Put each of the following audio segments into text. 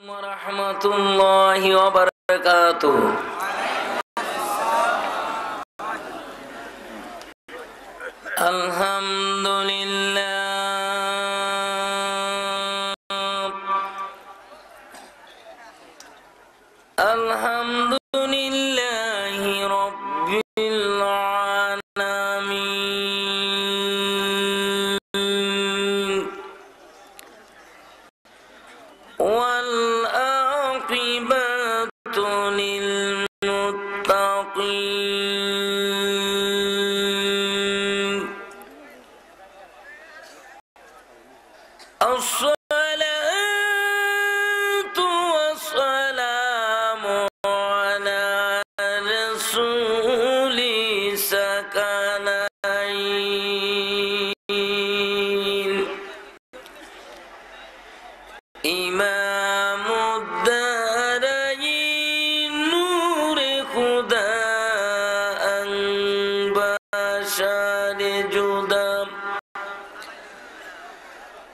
warahmatullahi wabarakatuh. Alhamdulillah, alhamdulillahi rabbil alamin, wal aqibatu lil muttaqin. As-salatu wassalamu ala rasuli sakalain, imamud darain, nuri khudaan bashari judam,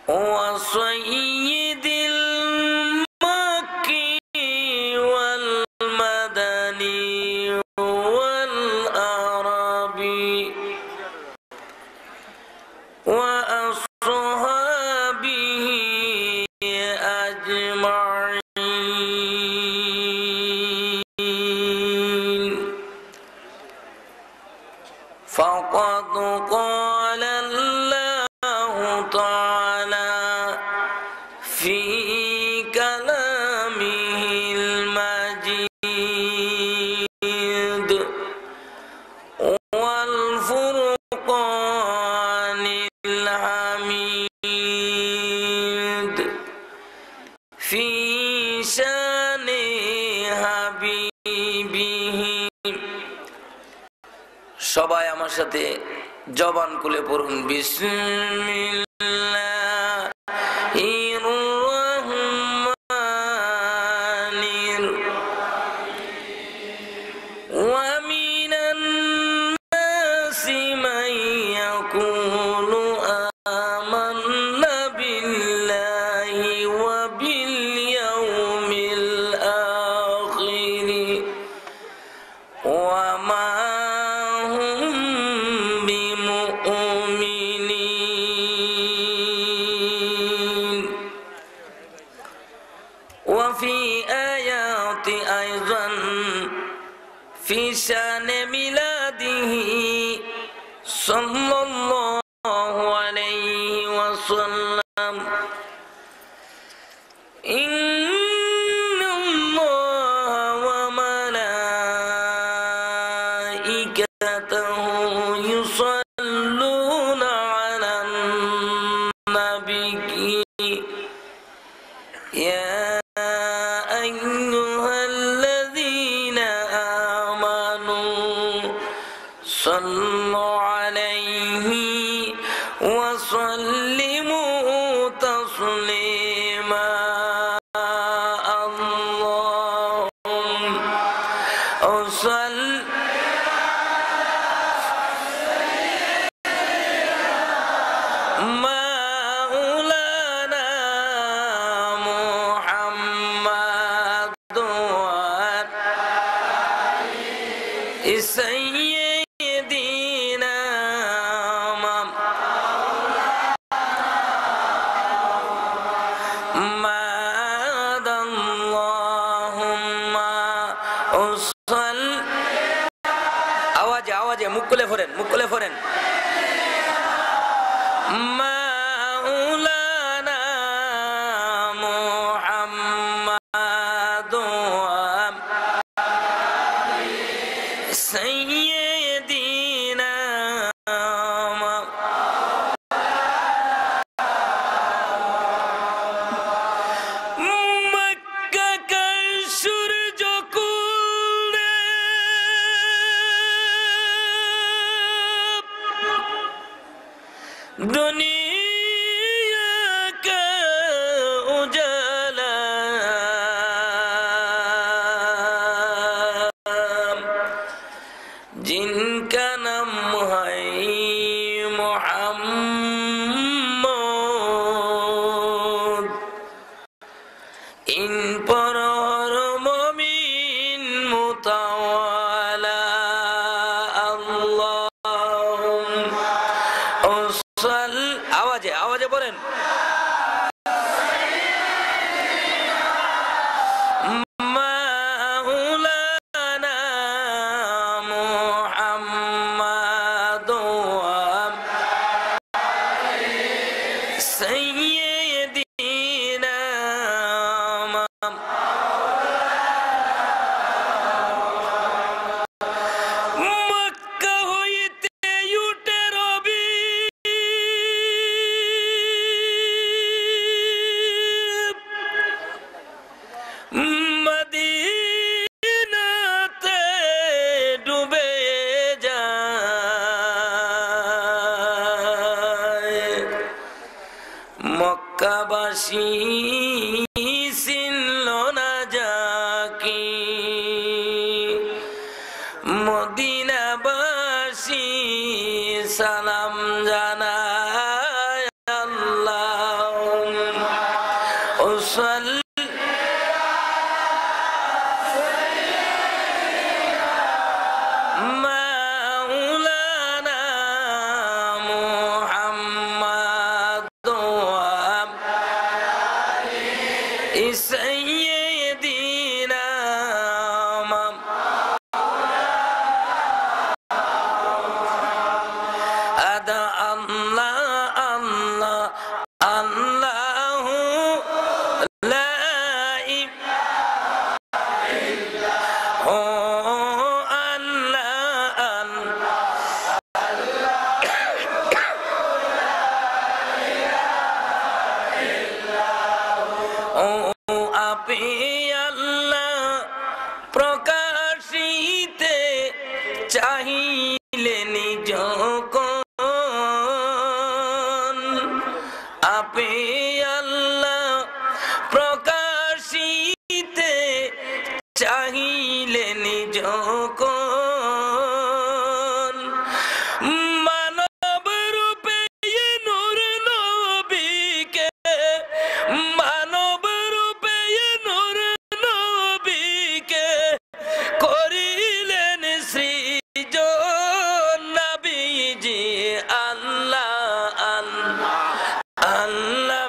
wa sayyidil makki wal madani wal arabi, wa ashabihi ajma'in. Faqad qala Allahu ta'ala fi kalamihil majid wal furqanil hamid fi shani habibihi. সবাই আমার সাথে জবান খুলে পড়ুন, বিসমিল্লাহির রহমানির ওয়া মিনান নাসি মান ইয়াকুলু আমান্না বিল্লাহি ওয়া বিল ইয়াউমিল আখির ওয়া মা وفي آيات أيضا في شأن ميلاده صلى الله عليه وسلم. إن الله وملائكته يصلون على النبي يا أيها الذين آمنوا صلوا عليه وسلموا تسليما. اللهم صل مولانا محمد سيدنا محمد. اللهم صل আওয়াজে আওয়াজে মুখ খুলে পড়েন, মুখ খুলে পড়েন। মাওলানা মুহাম্মদ সাইয়্যিদিনা মক্কা কা সূরজ কুলে दुनिया का उजाला जिनका नाम है मोहम्मद, इन পড়েন। মক্কাবাসী চিনল না যাকে, মদিনাবাসী সালাম জানায় আল্লাহুম্মা সাল্লি প্রকাশিতে চাহিলেন যখন, আপে আল্লাহ প্রকাশিতে চাহিলেন যখন, মানব রূপে নূর নবীকে, মানব রূপে নূর নবীকে করিলেন সৃজন, নবীজি আল্লাহ আল্লাহ আল্লাহ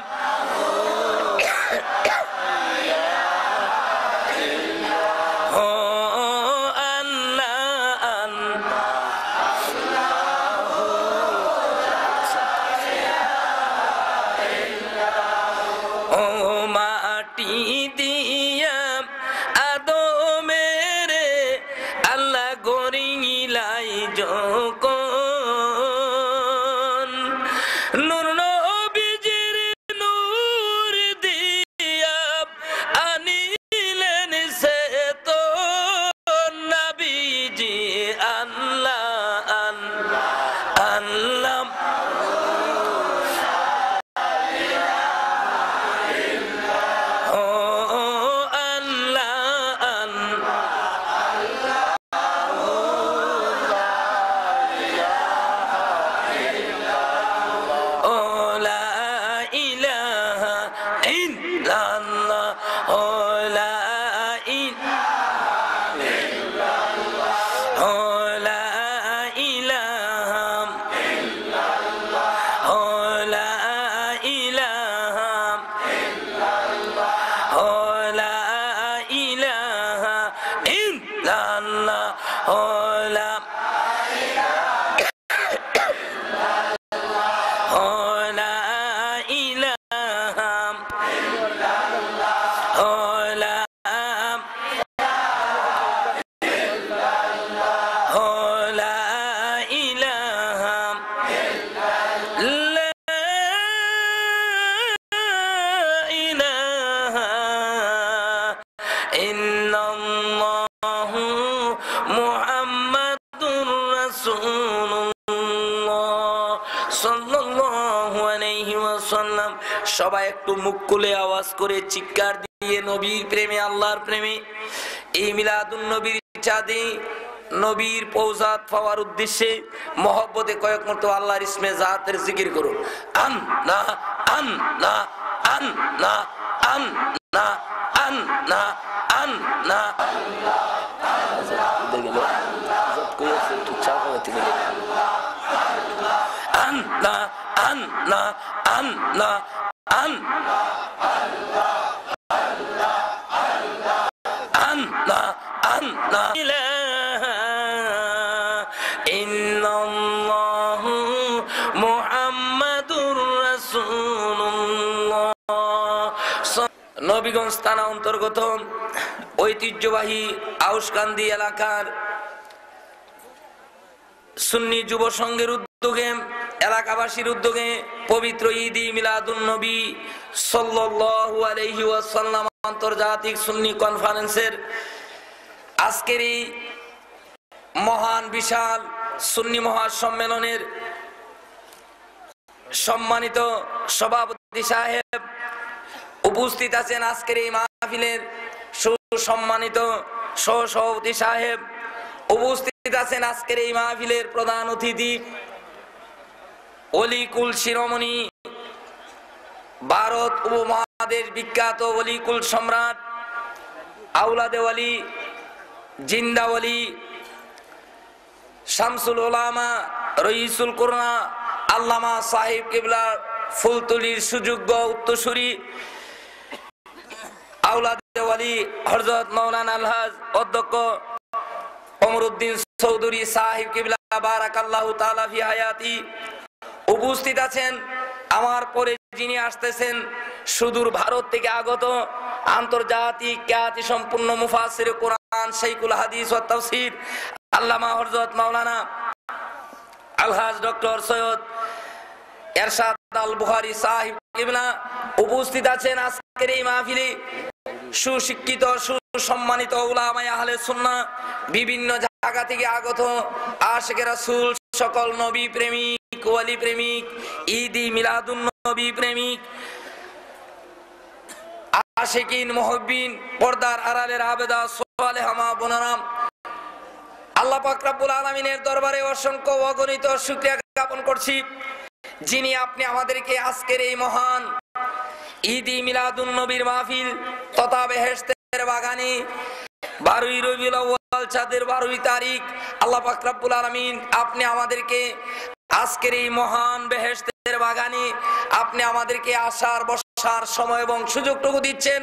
সবাই একটু মুখ খুলে আওয়াজ করে চিৎকার দিয়ে নবীর প্রেমে, আল্লাহর প্রেমে, এই মিলাদুন নবীর চাঁদে নবীর পৌঁছাত পাওয়ার উদ্দেশ্যে মহব্বতে কয়েক মরতবা আল্লাহর ইসমে জাতের জিকির করুন। আন না আন না আন না আন না আন না আন না আন না আন্না আন্না আন আন্না আন্না ইলাহা ইল্লাল্লাহু মুহাম্মাদুর রাসূলুল্লাহ। নবীগঞ্জ থানা অন্তর্গত ঐতিহ্যবাহী আউশকান্দি এলাকার সুন্নি যুব সংঘের উদ্যোগে, এলাকাবাসীর উদ্যোগে পবিত্র ঈদ-ই মিলাদুন নবী সাল্লাল্লাহু আলাইহি ওয়াসাল্লাম আন্তর্জাতিক সুন্নি কনফারেন্সের আজকের এই মহান বিশাল সুন্নি মহাসম্মেলনের সম্মানিত সভাপতি সাহেব, উপস্থিত আছেন আজকের এই মাহফিলের সুসম্মানিত সহ-সভাপতি সাহেব, উপস্থিত আছেন আজকের এই মাহফিলের প্রধান অতিথি অলিকুল শিরোমণি, ভারত উপমহাদেশ বিখ্যাত অলিকুল সম্রাট, আওলাদে ওয়ালি, জিন্দা ওয়ালি, শামসুল উলামা, রইসুল কুরআন আল্লামা সাহেব কিবলার ফুলতলির সুযোগ্য উত্তরসূরি, আওলাদে ওয়ালি হযরত মাওলানা আলহাজ অধ্যক্ষ ওমরউদ্দিন চৌধুরী সাহেব কিবলা বারাকাল্লাহু তাআলা ফি হায়াতি। উপস্থিত আছেন আমার পরে যিনি আসতেছেন সুদূর ভারত থেকে আগত আন্তর্জাতিক খ্যাতি সম্পন্ন মুফাসসির কোরআন, শাইখুল হাদিস ওয়া তাফসীর আল্লামা হযরত মাওলানা আলহাজ ডক্টর সৈয়দ এরশাদ আল বুখারী সাহেব কিবলা। উপস্থিত আছেন আজকের এই মাহফিলে সুশিক্ষিত সুসম্মানিত উলামায়ে আহলে সুন্নাহ, বিভিন্ন জায়গা থেকে আগত আশিকে রাসূল, সকল নবী প্রেমিক, ওয়ালি প্রেমিক, ঈদ-ই মিলাদুন নবী প্রেমিক, আশিকিন মুহিব্বিন, পর্দার আড়ালের আবেদা সালেহা মা বোনেরা, আল্লাহ পাক রব্বুল আলামিনের দরবারে অসংখ্য অগণিত শুকরিয়া জ্ঞাপন করছি, যিনি আপনি আমাদেরকে আজকের এই মহান ঈদ-ই মিলাদুন নবীর মাহফিল তথা বেহেশতের বাগানে 12ই রবিউল আউয়াল চাঁদের 12ই তারিখ আল্লাহ পাক রব্বুল আলামিন আপনি আমাদেরকে আজকের এই মহান বেহেশতের বাগানে আপনি আমাদেরকে আসার বসার সময় এবং সুযোগটুকু দিচ্ছেন।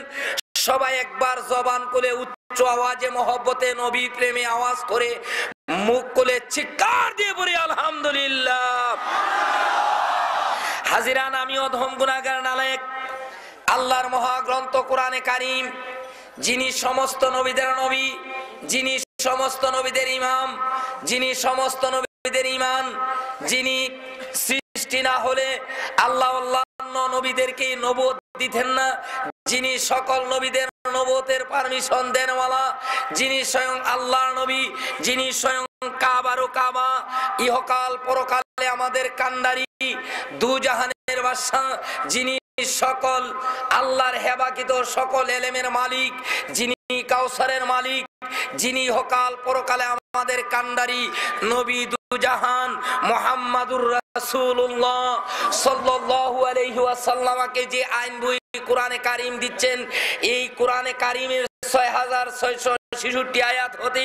সবাই একবার জবান খুলে উচ্চ আওয়াজে মহব্বতে নবী প্রেমে আওয়াজ করে মুখ খুলে চিৎকার দিয়ে বলি আলহামদুলিল্লাহ। হাজিরান, আমি অধম গুনাহগার নালায়েক, আল্লাহর মহাগ্রন্থ কোরআনে কারীম, যিনি সমস্ত নবীদের নবী, যিনি সমস্ত নবীদের ইমাম, যিনি সমস্ত নবীদের ঈমান, যিনি সৃষ্টি না হলে আল্লাহ অন্যান্য নবীদেরকে নবুয়ত দিতেন না, যিনি সকল নবীদের নবুয়তের পারমিশন দেনওয়ালা, যিনি স্বয়ং আল্লাহর নবী, যিনি স্বয়ং কাবার ও কাবা, ইহকাল পরকালে আমাদের কান্ডারি, দুজাহানের বাদশা, যিনি সকল আল্লাহর হেবাকিত সকল এলেমের মালিক, যিনি কাউসারের মালিক, যিনি ইহকাল পরকালে আমাদের কান্ডারি নবী দুজাহান মুহাম্মাদুর রাসূলুল্লাহ সাল্লাল্লাহু আলাইহি ওয়াসাল্লামকে যে আইন বই কোরআনে কারীম দিচ্ছেন, এই কোরআনে কারীমের 6666 আয়াত হতে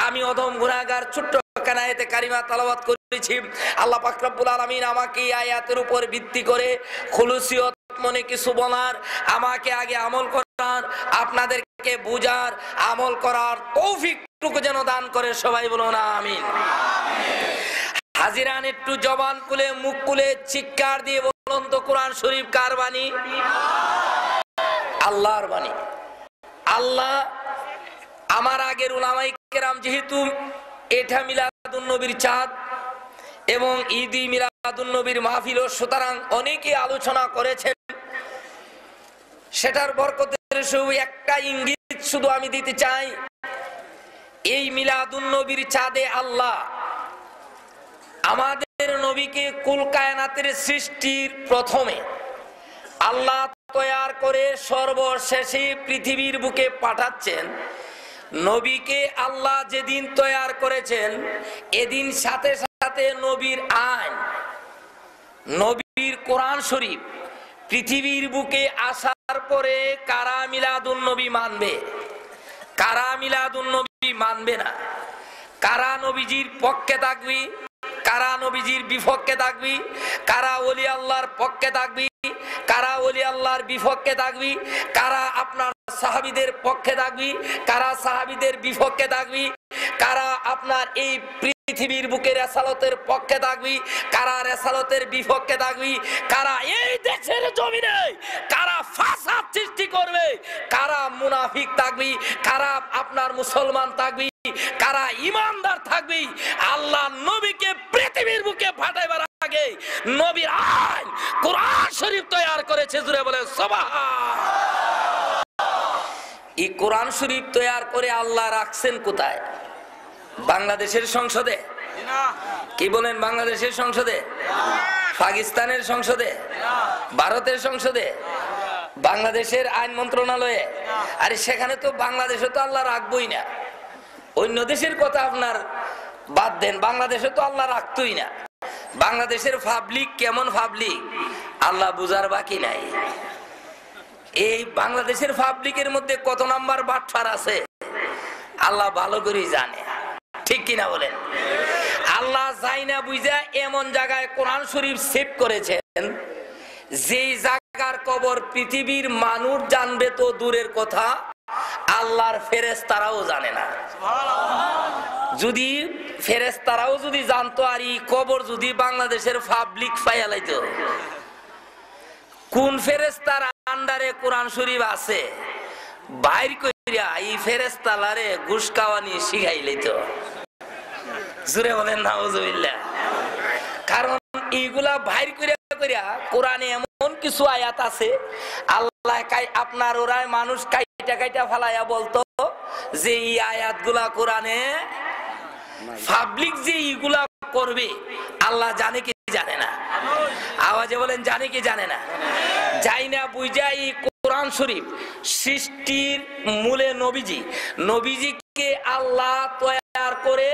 আমি অধম গুনাহগার ছোট্ট কানায়াতে কারিমা তেলাওয়াত করেছি। আল্লাহ পাক রব্বুল আলামিন আমাকে এই আয়াতের উপর ভিত্তি করে খুলুসিয়ত মনে কিছু বলার, আমাকে আগে আমল করার, আপনাদেরকে বুঝার, আমল করার তৌফিকটুকু যেন দান করে, সবাই বলুন আমিন। হাজিরান, একটু জবান খুলে মুখ খুলে চিৎকার দিয়ে বলুন তো কোরআন শরীফ কার বাণী? আল্লাহর বাণী। আল্লাহ আমার আগের উলামায়ে কেরাম যেহেতু এটা মিলাদুন নবীর চাঁদ এবং ঈদ-ই মিলাদুন নবীর মাহফিল, সুতরাং অনেকে আলোচনা করেছেন, সেটার বরকতের একটা ইঙ্গিত শুধু আমি দিতে চাই। এই মিলাদুন নবীর চাঁদে আল্লাহ আমাদের নবীকে কুল কায়নাতের সৃষ্টির প্রথমে আল্লাহ তৈয়ার করে সর্বশেষে পৃথিবীর বুকে পাঠাচ্ছেন। নবীকে আল্লাহ যেদিন তৈয়ার করেছেন, এদিন সাথে সাথে নবীর আইন, নবীর কোরআন শরীফ পৃথিবীর বুকে আসার পরে কারা মিলাদুন নবী মানবে, কারা মিলাদুন নবী মানবে না, কারা নবীজির পক্ষে থাকবে, কারা নবীজির বিপক্ষে থাকবি, কারা ওলি আল্লাহর পক্ষে থাকবি, কারা ওলি আল্লাহর বিপক্ষে থাকবি, কারা আপনার সাহাবীদের পক্ষে থাকবি, কারা সাহাবীদের বিপক্ষে থাকবি, কারা আপনার এই পৃথিবীর বুকে রেসালতের পক্ষে থাকবি, কারা রেসালতের বিপক্ষে থাকবি, কারা এই দেশের জমিনে কারা ফাসাদ সৃষ্টি করবে, কারা মুনাফিক থাকবি, কারা আপনার মুসলমান থাকবি, কারা ইমানদার থাকবি। আল্লাহ নবীকে পৃথিবীর বুকে পাঠাইবার আগে নবীর আইন কোরআন শরীফ তৈরি করেছে, জুড়ে বলে সুবহান। এই কোরআন শরীফ তৈরি করে আল্লাহ রাখছেন কোথায়? বাংলাদেশের সংসদে? কি বলেন? বাংলাদেশের সংসদে? পাকিস্তানের সংসদে? ভারতের সংসদে? বাংলাদেশের আইন মন্ত্রণালয়ে? আরে সেখানে তো বাংলাদেশে তো আল্লাহ রাখবই না। অন্য দেশের কথা আপনার বাদ দেন, বাংলাদেশে তো আল্লাহ রাখতোই না। বাংলাদেশের পাবলিক কেমন পাবলিক আল্লাহ বুঝার বাকি নাই। এই বাংলাদেশের পাবলিকের মধ্যে কত নাম্বার বাটফার আছে আল্লাহ ভালো করেই জানে, ঠিক কিনা বলেন? আল্লাহ যাই না বুঝা এমন জায়গায় কোরআন শরীফ সেভ করেছেন যেই জায়গার কবর পৃথিবীর মানুষ জানবে তো দূরের কথা, আল্লাহর ফেরেশতারাও জানে না। যদি ফেরেশতারাও যদি জানতো আর এই কবর যদি বাংলাদেশের পাবলিক পাইয়ালাইতো, কোন ফেরেশতার আন্ডারে কোরআন শরীফ আছে বাইর কইরা এই ফেরেশতালারে ঘুষ খাওয়ানি শিখাইলাইতো, জুড়ে বলেন নাউজুবিল্লাহ। কারণ এইগুলা বাইর কইরা কইরা কোরআনে এমন কিছু আয়াত আছে আল্লাহ আপনার ওরাই মানুষ কাইটা কাইটা ফালাইয়া বলতো যে এই আয়াতগুলা কোরআনে পাবলিক যে এইগুলা করবে আল্লাহ জানে কি জানে না? আওয়াজে বলেন জানে কি জানে না? যাই না বুঝা এই কোরআন শরীফ সৃষ্টির মূলে নবীজিকে আল্লাহ তৈয়ার করে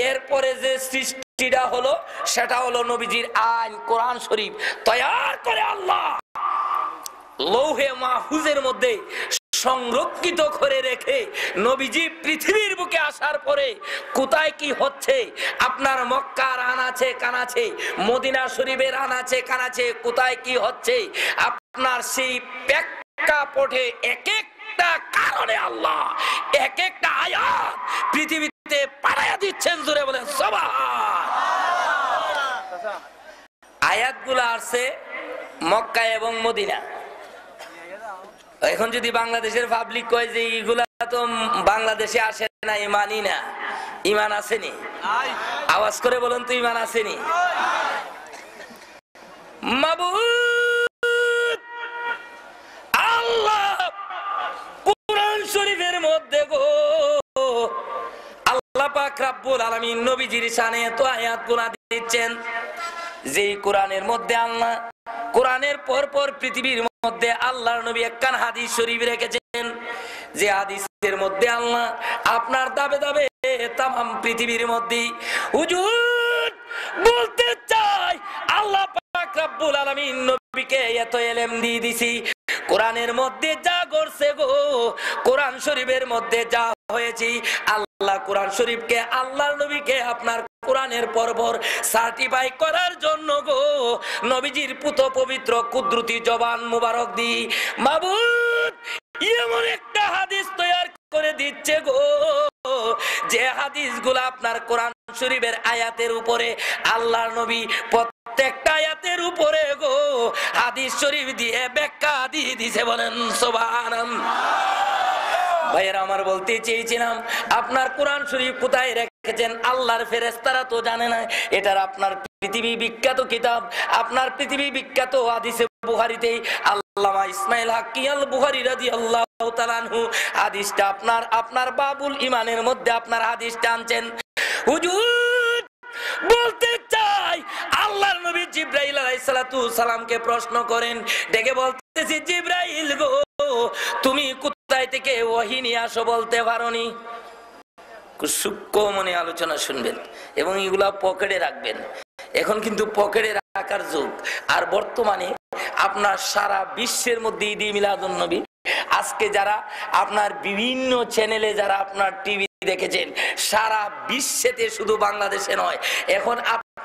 এরপরে যে সৃষ্টিটা হলো সেটা হলো নবীজির আইন কোরআন শরীফ তৈয়ার করে আল্লাহ লৌহে মাহফুজের মধ্যে সংরক্ষিত করে রেখে নবীজি পৃথিবীর বুকে আসার পরে কোথায় কি হচ্ছে, আপনার মক্কার আনাচে কানাচে, মদিনা শরীফের আনাচে কানাচে কোথায় কি হচ্ছে, আপনার সেই প্রেক্ষাপটে এক একটা কারণে আল্লাহ এক একটা আয়াত পৃথিবীতে পাঠাইয়া দিচ্ছেন, জোরে বলেন সুবহান। আয়াতগুলো আসছে মক্কা এবং মদিনা। এখন যদি বাংলাদেশের পাবলিক কয় যে এইগুলা তো বাংলাদেশে আসে না, ইমানই না, ইমান আসেনি? আওয়াজ করে বলুন তো ইমান আসেনি? মাবুদ আল্লাহ কোরআন শরীফের মধ্যে গো আল্লাহ পাক রব্বুল আলামিন নবীজির শানে এত আয়াতগুলো দিচ্ছেন যে কোরআনের মধ্যে আল্লাহ কোরআনের পর পর পৃথিবীর মধ্যে আল্লাহর নবী একখান হাদিস শরীফ রেখেছেন যে হাদিসের মধ্যে আল্লাহ আপনার দাবে দাবে তামাম পৃথিবীর মধ্যে হুজুর বলতে চাই আল্লাহ পাক রব্বুল আলামিন নবীকে এত ইলম দিয়ে দিছি, কোরআনের মধ্যে যা করছে গো, কোরআন শরীফের মধ্যে যা হয়েছে, আল্লাহ কোরআন শরীফকে আল্লাহর নবীকে আপনার কোরআনের পরপর সার্টিফাই করার জন্য গো নবীজির পুত পবিত্র কুদরতি জবান মুবারক দি মাবুদ এমন একটা হাদিস তৈরি করে দিচ্ছে গো যে হাদিসগুলো আপনার কোরআন শরীফের আয়াতের উপরে আল্লাহর নবী প্রত্যেকটা আয়াতের উপরে গো হাদিস শরীফ দিয়ে ব্যাখ্যা দিয়ে দিছে, বলেন সুবহানাল্লাহ। ভাইয়েরা আমার বলতে চেয়েছিলাম আপনার কোরআন শরীফ কোথায় রেখেছেন আল্লাহর ফেরেশতারা তো জানে না। এটার আপনার পৃথিবী বিখ্যাত কিতাব, আপনার পৃথিবী বিখ্যাত হাদিসে বুখারীতে আল্লামা ইসমাইল হাক্কি আল বুখারী রাদিয়াল্লাহু তাআলা আনহু হাদিসটা আপনার বাবুল ইমানের মধ্যে আপনার হাদিসটা আনছেন। হুজুর বলতে চাই আল্লাহর নবী জিবরাইল আলাইহিস সালাতু সালামকে প্রশ্ন করেন, ডেকে বলতেছি জিবরাইল গো তুমি কোথায় থেকে ওহী নিয়ে আসো বলতে পারোনি? সূক্ষ্ম মনে আলোচনা শুনবেন এবং এগুলা পকেটে রাখবেন। এখন কিন্তু পকেটে রাখার যুগ। আর বর্তমানে আপনার সারা বিশ্বের মধ্যে ঈদ মিলাদুন নবী আজকে যারা আপনার বিভিন্ন চ্যানেলে যারা আপনার টিভি দেখেছেন সারা বিশ্বেতে শুধু বাংলাদেশে নয়, এখন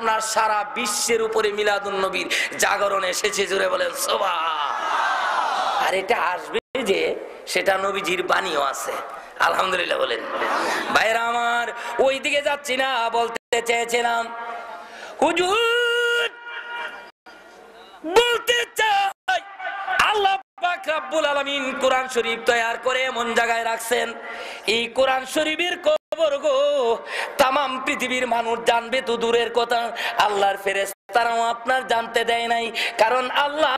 আপনার সারা বিশ্বের উপরে মিলাদুন নবীর জাগরণ এসেছে, জোরে বলেন সুবহান। আর এটা আসবে যে সেটা নবীজির বাণীও আছে, আলহামদুলিল্লাহ বলেন। ভাইরা আমার, ওই দিকে যাচ্ছি না, বলতে চেয়েছিলাম হুজুর বলতে চাই আল্লাহ পাক রব্বুল আলামিন কোরআন শরীফ তৈয়ার করে এমন জায়গায় রাখছেন, এই কোরআন শরীফের খবর গো তামাম পৃথিবীর মানুষ জানবে তো দূরের কথা, আল্লাহর ফেরেশতারাও আপনার জানতে দেয় নাই। কারণ আল্লাহ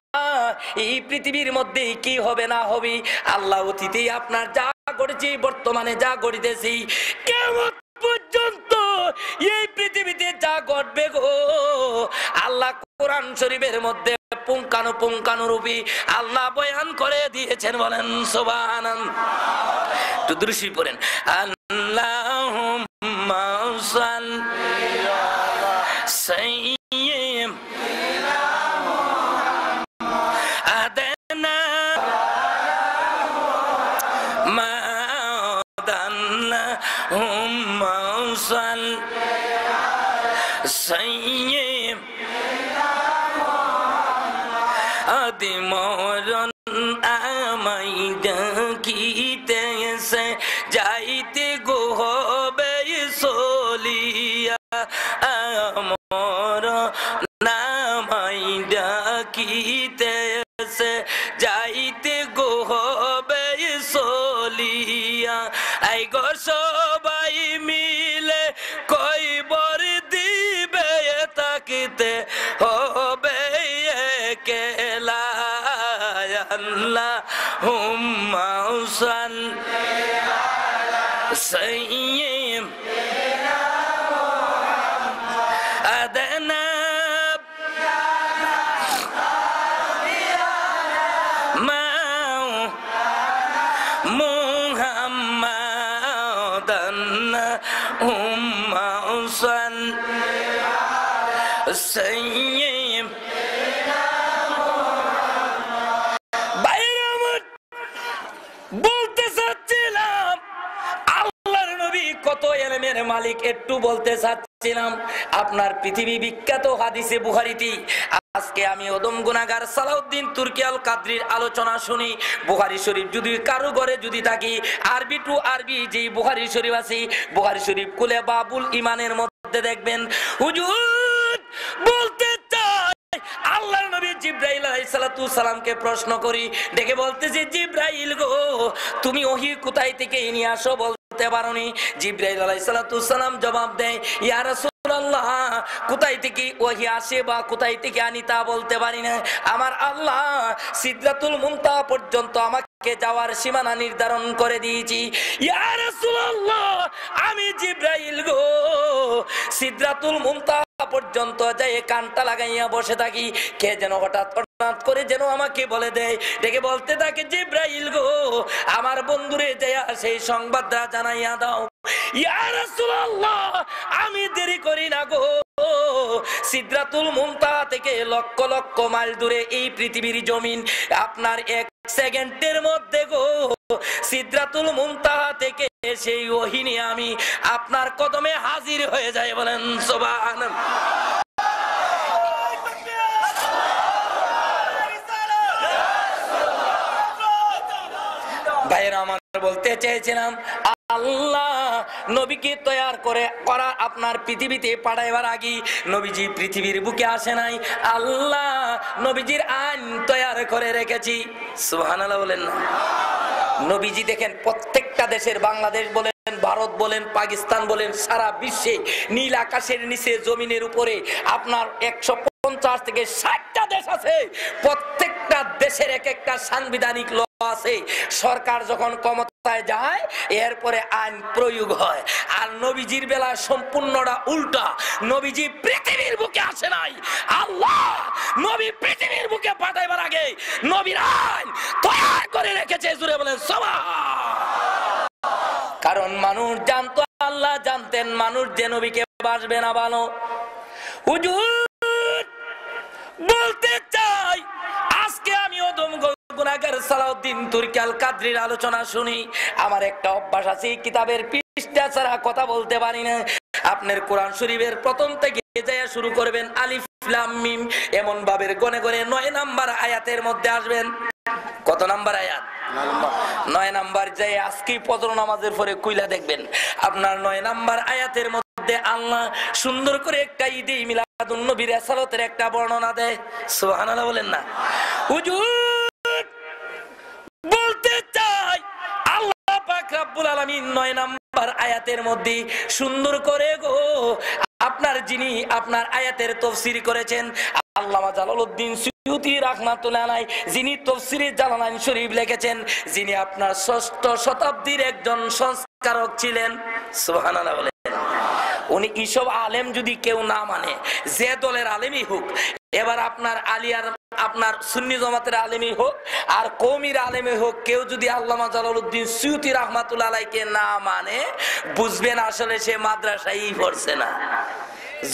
এই পৃথিবীর মধ্যে কি হবে না হবে, আল্লাহ অতীতেই আপনার যা ঘটেছে, বর্তমানে যা ঘটিতেছি, কিয়ামত পর্যন্ত এই পৃথিবীতে যা ঘটবে গো আল্লাহ কোরআন শরীফের মধ্যে পুঙ্খানুপুঙ্খানুরূপী আল্লাহ বয়ান করে দিয়েছেন, বলেন সুবহানাল্লাহ। একটু দৃষ্টি পড়েন, আল্লাহুম্মা সাল্লি আলা সাইয়্যিদিনা আদানা মাদান্না হুম্মা সাল্লি আলা সাইয়্যিদিনা আদি মরণ আমাই ডাকিতেছে, যাইতে গো হবে চলিয়া, আমর নামাই ডাকিতেছে, যাইতে গো হবে চলিয়া। আই গো সবাই মিলে কইবর দিবে, তাকিতে হবে একলা। আল্লাহুম্মা সাল্লি আলা সাইয়্যিদিনা আদানা মুহাম্মাদান উম্মা সাল্লি আলা সাইয়্যিদিনা। বলতে চাচ্ছিলাম আল্লাহর নবী কত ইলমের মালিক, একটু বলতে চাচ্ছিলাম আপনার পৃথিবী বিখ্যাত হাদিসে বুখারীতে আজকে আমি ওদম গুনাহগার সালাউদ্দিন তুর্কি আল কাদরির আলোচনা শুনি। বুখারী শরীফ যদি কারো ঘরে যদি থাকি, আরবি টু আরবি যেই বুখারী শরীফ আছে, বুখারী শরীফ খুলে বাবুল ইমানের মধ্যে দেখবেন হুজুর বলতে চাই আল্লাহর নবী জিবরাইল আলাইহিস সালামকে প্রশ্ন করি, ডেকে বলতেছে জিবরাইল গো তুমি ওহী কোথায় থেকে নিয়ে আসো বলতে পারোনি? জিবরাইল আলাইহিস সালাম জবাব দেয়, ইয়া রাসূলুল্লাহ কোথায় থেকে ওহী আসে বা কোথায় থেকে আনি তা বলতে পারি না, আমার আল্লাহ সিদরাতুল মুনতাহা পর্যন্ত আমাকে যাওয়ার সীমানা নির্ধারণ করে দিয়েছি। ইয়া রাসূলুল্লাহ আমি জিবরাইল গো সিদরাতুল মুনতাহা পর্যন্ত যাই কানটা লাগাইয়া বসে থাকি, কে যেন হঠাৎ করে যেন আমাকে বলে দেয়, ডেকে বলতে থাকে জিবরাইল গো আমার বন্ধুরে যাইয়া সেই সংবাদটা জানাইয়া দাও। ইয়া রাসূলুল্লাহ আমি দেরি করি না গো, সিদরাতুল মুনতাহা থেকে লক্ষ লক্ষ মাইল দূরে এই পৃথিবীর জমিন, আপনার এক সেকেন্ডের মধ্যে গো সিদরাতুল মুনতাহা থেকে সেই ওহী নিয়ে আমি আপনার কদমে হাজির হয়ে যায়, বলেন সুবহানাল্লাহ। ভাইয়েরা আমার, বলতে চেয়েছিলাম আল্লাহ নবীকে তৈয়ার করা আপনার পৃথিবীতে পাঠাইবার আগে নবীজি পৃথিবীর বুকে আসে নাই, আল্লাহ নবীজির আইন তৈয়ার করে রেখেছি, সুবহানাল্লাহ বলেন না। নবীজি দেখেন প্রত্যেকটা দেশের, বাংলাদেশ বলেন, ভারত বলেন, পাকিস্তান বলেন, সারা বিশ্বে নীল আকাশের নিচে জমিনের উপরে আপনার 150 থেকে 60টা দেশ আছে, প্রত্যেকটা দেশের এক একটা সাংবিধানিক ল আছে। সরকার যখন ক্ষমতায় যায় এরপরে আইন প্রয়োগ হয়। আর নবীজির বেলায় সম্পূর্ণটা উল্টা, নবীজি পৃথিবীর বুকে আসে নাই, আল্লাহ নবী পৃথিবীর বুকে পাঠাইবার আগে নবীর আইন তৈরি করে রেখেছে, জুড়ে বলেন সুবহানাল্লাহ। কারণ মানুষ জানতো, আল্লাহ জানতেন মানুষ যে নবীকে বাসবে না ভালো। হুজুর বলতে চাই আজকে আমি ওদম গুনাহগার সালাউদ্দিন তুর্কি আল কাদরির আলোচনা শুনি, আমার একটা অভ্যাস আছে কিতাবের পৃষ্ঠা ছাড়া কথা বলতে পারি না। আপনার কোরআন শরীফের প্রথম থেকে যায় শুরু করবেন আলিফ লাম মিম, এমন ভাবে গনে গনে 9 নাম্বার আয়াতের মধ্যে আসবেন। কত নাম্বার আয়াত? 9 নাম্বার। যায় আজকে ফজর নামাজের পরে কইলা দেখবেন আপনার 9 নাম্বার আয়াতের মধ্যে আল্লাহ সুন্দর করে একটা ঈদে মিলাদুন নবীর রিসালাতের একটা বর্ণনা দেয়। সুবহানাল্লাহ বলেন না? হুজুর বলতে চাই আল্লাহ পাক রব্বুল আলামিন 9 নাম্বার আয়াতের মধ্যে সুন্দর করে গো আপনার যিনি আপনার আয়াতের তাফসীর করেছেন আল্লামা জালালউদ্দিন সুয়ুতী রাহমাতুল্লাহ আলাইহি, যিনি তাফসীরে জালালাইন শরীফ লিখেছেন, যিনি আপনার 6ষ্ঠ শতাব্দীর একজন সংস্কারক ছিলেন। সুবহানাল্লাহ বলেন। উনি এইসব আলেম যদি কেউ না মানে, যে দলের আলেমই হোক, এবার আপনার আলিয়ার আপনার সুন্নি জামাতের আলেমই হোক আর কওমির আলেমই হোক, কেউ যদি আল্লামা জালালউদ্দিন সুয়ুতী রাহমাতুল্লাহ আলাইহিকে না মানে, বুঝবেন আসলে সে মাদ্রাসায় পড়ছে না।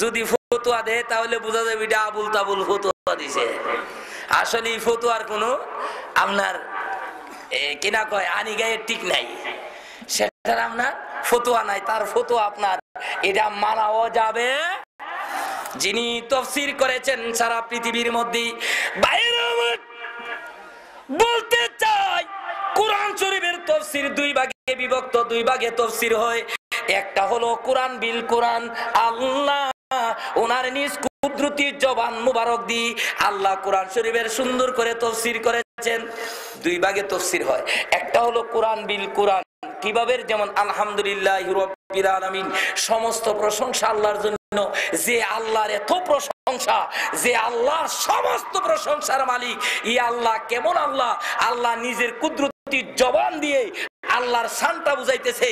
যদি ফতোয়া দেয় তাহলে বোঝা যাবে এটা আবুল তাবুল ফতোয়া দিছে। আসলে এই ফতোয়ার কোনো আপনার কিনা কয় আনি গায়ে ঠিক নাই, সেটার আপনার ফতোয়া নাই, তার ফতোয়া আপনার এটা মানাও যাবে। যিনি তাফসীর করেছেন সারা পৃথিবীর মধ্যে, বাইরে বলতে চাই কোরআন শরীফের তাফসীর 2 ভাগে বিভক্ত, 2 ভাগে তাফসীর হয়। একটা হলো কোরআন বিল কোরআন, আল্লাহ ওনার নিজ কুদরতি জবান মুবারক দি আল্লাহ কোরআন শরীফের সুন্দর করে তাফসীর করেছেন। 2 ভাগে তাফসীর হয়। একটা হলো কোরআন বিল কোরআন, কিভাবে? যেমন আলহামদুলিল্লাহি রাব্বিল আলামিন, সমস্ত প্রশংসা আল্লাহর জন্য, যে আল্লাহর এত প্রশংসা, যে আল্লাহর সমস্ত প্রশংসার মালিক। ই আল্লাহ কেমন আল্লাহ? আল্লাহ নিজের কুদরতি জবান দিয়ে আল্লাহর শানটা বুঝাইতেছে।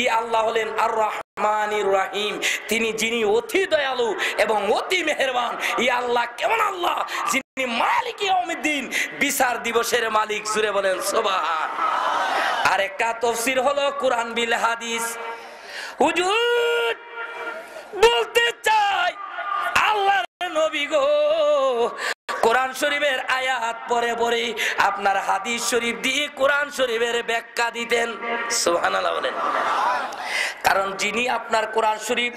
ই আল্লাহ হলেন আর রহমানির রহিম, তিনি যিনি অতি দয়ালু এবং অতি মেহেরবান। ই আল্লাহ কেমন আল্লাহ? যিনি মালিক ইয়াউমিদ্দিন, বিচার দিবসের মালিক। জুড়ে বলেন সুবহান। আরেকটা তাফসীর হলো কোরআন বিল হাদিস। হুজুর বলতে চাই আল্লাহর নবী গো কোরআন শরীফের আয়াত পরে পরে আপনার হাদিস শরীফ দিয়ে কোরআন শরীফের ব্যাখ্যা দিতেন। সুবহানাল্লাহ বলেন। কারণ যিনি আপনার কোরআন শরীফ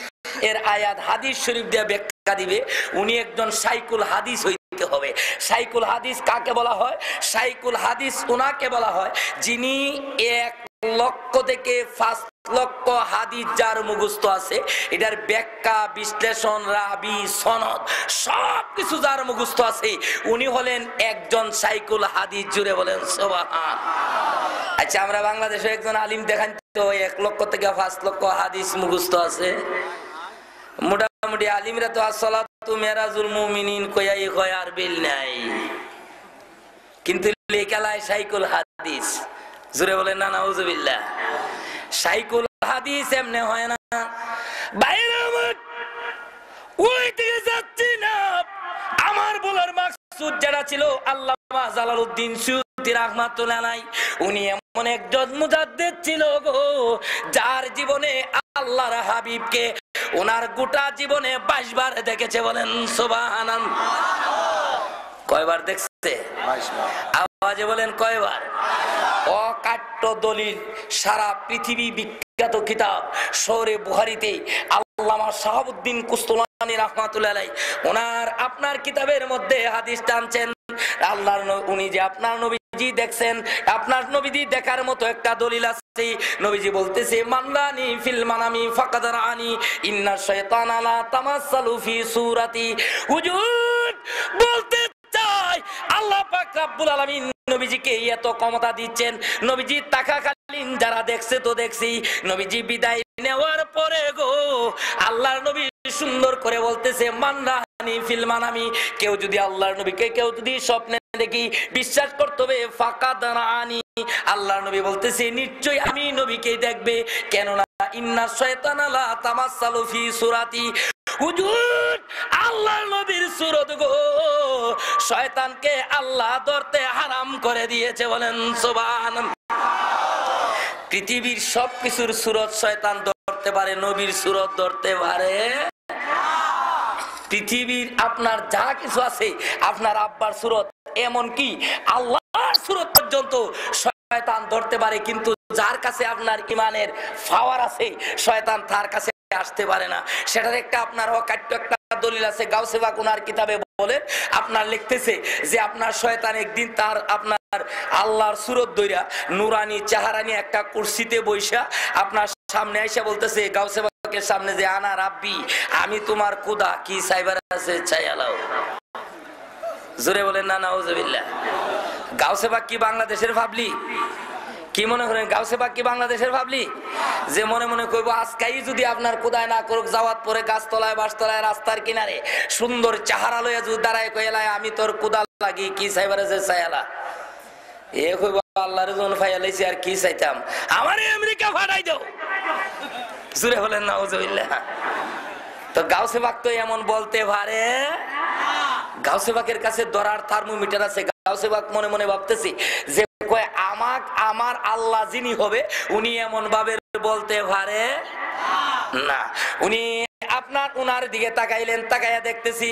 এর আয়াত হাদিস শরীফ দিয়ে ব্যাখ্যা দিবে, উনি একজন শাইখুল হাদিস হইতে হবে। শাইখুল হাদিস কাকে বলা হয়? শাইখুল হাদিস ওনাকে বলা হয় যিনি 1 লক্ষ থেকে 5 লক্ষ হাদিস যার মুখস্থ আছে, এটার ব্যাখ্যা বিশ্লেষণ রাবি সনদ সবকিছু যার মুখস্থ আছে, উনি হলেন একজন শাইখুল হাদিস। জুড়ে বলেন সুবহান। আচ্ছা, আমরা বাংলাদেশে একজন আলিম দেখান তো 1 লক্ষ থেকে 5 লক্ষ হাদিস মুখস্থ আছে। মোটামুটি আলিমরা তো আসসালাতু মিরাজুল মুমিনিন কয়াই কয় আর বিল নাই, কিন্তু লেখালায় শাইখুল হাদিস। জুড়ে বলেন না নাউজুবিল্লাহ। শাইখুল হাদিস এমনি হয় না। বাইরে ওই দিকে যাচ্ছি না, আমার বলার মাকসুদ যেটা ছিল, আল্লামা জালালউদ্দিন সুয়ুতী রাহমাতুল্লাহ আলাইহি উনি এমন একজন মুজাদ্দিদ ছিল গো, যার জীবনে আল্লাহর হাবিবকে ওনার গোটা জীবনে 22 বার দেখেছে। বলেন সুবহানাল্লাহ। কয়বার দেখছে? 22 বার। আওয়াজে বলেন কয়বার? অকাট্য দলিল, সারা পৃথিবী বিখ্যাত কিতাব শহরে বুখারীতে আল্লামা শাহাবুদ্দিন কুস্তুলানী রাহমাতুল্লাহ আলাইহি ওনার আপনার কিতাবের মধ্যে হাদিস টানছেন। আল্লাহর উনি যে আপনার নবীজি দেখছেন, আপনার নবীজি দেখার মতো একটা দলিল আছে। নবীজি বলতেছে মান্নানি ফিল মানামি ফাকাদ রানি ইন্না শাইতানা লা তামাসসালু ফি সূরাতি। হুজুর বলতে চাই আল্লাহ পাক রব্বুল আলামিন নবীজিকে এত ক্ষমতা দিচ্ছেন, নবীজি তাকাকালীন যারা দেখছে তো দেখছি, নবীজি বিদায় নেওয়ার পরে গো আল্লাহর নবী সুন্দর করে বলতেছে মান্নানি ফিল মানামি, কেউ যদি আল্লাহর নবীকে কেউ যদি স্বপ্নে দেখি বিশ্বাস করতে হবে ফাকাদ রানি। আল্লাহর নবী বলতেছে নিশ্চয়ই আমি নবীকে দেখবে, কেননা ইন্না শাইতানা লা তামাসসালু ফি সূরাতি। হুজুর আল্লাহর নবীর সূরত গো শয়তানকে আল্লাহ ধরতে হারাম করে দিয়েছে। বলেন সুবহানাল্লাহ। পৃথিবীর সবকিছুর সূরত শয়তান ধরতে পারে, নবীর সূরত ধরতে পারে? পৃথিবীর আপনার যা কিছু আছে, আপনার আব্বার সূরত, এমন কি আল্লাহর সূরত পর্যন্ত শয়তান ধরতে পারে, কিন্তু যার কাছে আপনার ঈমানের পাওয়ার আছে শয়তান তার কাছে আসতে পারে না। সেটার একটা আপনার অকাট্য একটা দলিল আছে। গাউসে পাক ওনার কিতাবে বলেন, আপনার লিখতেছে যে আপনার শয়তান একদিন তার আপনার আল্লাহর সুরত দইরা নুরানি চেহারানি একটা কুরসিতে বইসা আপনার সামনে এসে বলতেছে গাউসে পাকের সামনে যে আনা রাব্বি, আমি তোমার খোদা, কি চাইবার আছে চাইয়ালাও। জোরে বলেন না নাউজুবিল্লাহ। গাউসে পাক কি বাংলাদেশের ভাবলি? কি মনে করেন গাউসে পাক কি বাংলাদেশের ভাবলি? যে মনে মনে কইব আজকাই যদি আপনার কোদায় না করুক, যাওয়াত পরে গাছতলায় বাসতলায় রাস্তার কিনারে সুন্দর চেহারা লইয়া যদি দাঁড়ায় কইলাই আমি তোর কোদা লাগি, কি চাইবার আছে চাইয়ালা। এ কইব আল্লাহর জন ফাইয়ালাইছি আর কি চাইতাম, আমারে আমেরিকা ফাটাই দাও। জোরে বলেন নাউজুবিল্লাহ। তো গাউসে পাক তো এমন বলতে পারে। গাউসে পাকের কাছে ধরার থার্মোমিটার আছে। গাউসে পাক মনে মনে ভাবতেছি যে আমার আল্লাহ যিনি হবে উনি এমন ভাবে বলতে পারে না। উনি আপনার উনার দিকে তাকাইলেন, তাকাইয়া দেখতেছি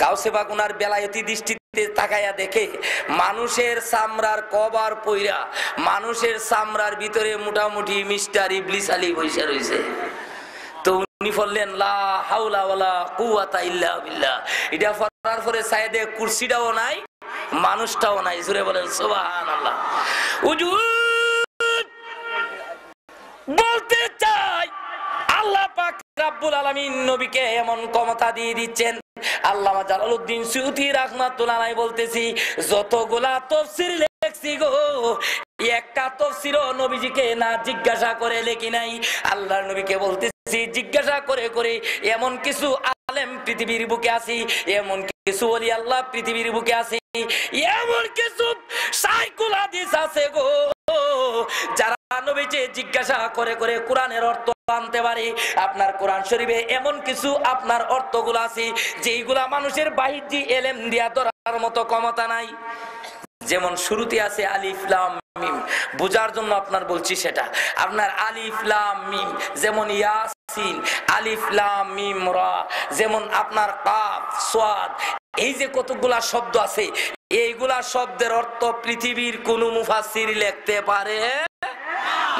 গাউসে পাক উনার বেলায়েতি দৃষ্টিতে তাকাইয়া দেখে মানুষের চামড়ার কভার পইরা মানুষের চামড়ার ভিতরে মোটামুটি মিস্টার ইবলিস আলী বইসা রইছে। তো উনি বললেন লা হাওলা ওয়ালা কুওয়াতা ইল্লা বিল্লাহ। এটা পড়ার পরে সাইদে কুরসিটাও নাই, মানুষটাও নাই। জোরে বলেন সুবহানাল্লাহ। হুজুর বলতে চাই আল্লাহ পাক রব্বুল আলামিন নবীকে এমন ক্ষমতা দিয়ে দিচ্ছেন। আল্লামা জালালউদ্দিন সুয়ুতী রাহমাতুল্লাহ আলাইহি বলতেছি, যতগুলা তাফসীর লেখছি গো, একটা তাফসীরও নবীজিকে না জিজ্ঞাসা করে লেখি নাই। আল্লাহর নবীকে বলতেছি জিজ্ঞাসা করে করে এমন কিছু আলেম পৃথিবীর বুকে আছে, এমন কিছু ওলি আল্লাহ পৃথিবীর বুকে আছে, এমন কিছু সাইকুল হাদিস আছে গো যারা নবীকে জিজ্ঞাসা করে করে কোরআনের অর্থ আনতে পারে। আপনার কোরআন শরীফে এমন কিছু আপনার অর্থগুলো আছে যেইগুলা মানুষের বাহ্যিক এলেম দিয়া ধরার মতো ক্ষমতা নাই। যেমন শুরুতে আছে আলিফ লাম মিম, বোঝার জন্য আপনার বলছি সেটা। আপনার আলিফ লাম মিম, যেমন ইয়াসিন, আলিফ লাম মিম রা, যেমন আপনার কাফ সাদ, এই যে কতগুলা শব্দ আছে, এইগুলা শব্দের অর্থ পৃথিবীর কোন মুফাসসির লিখতে পারে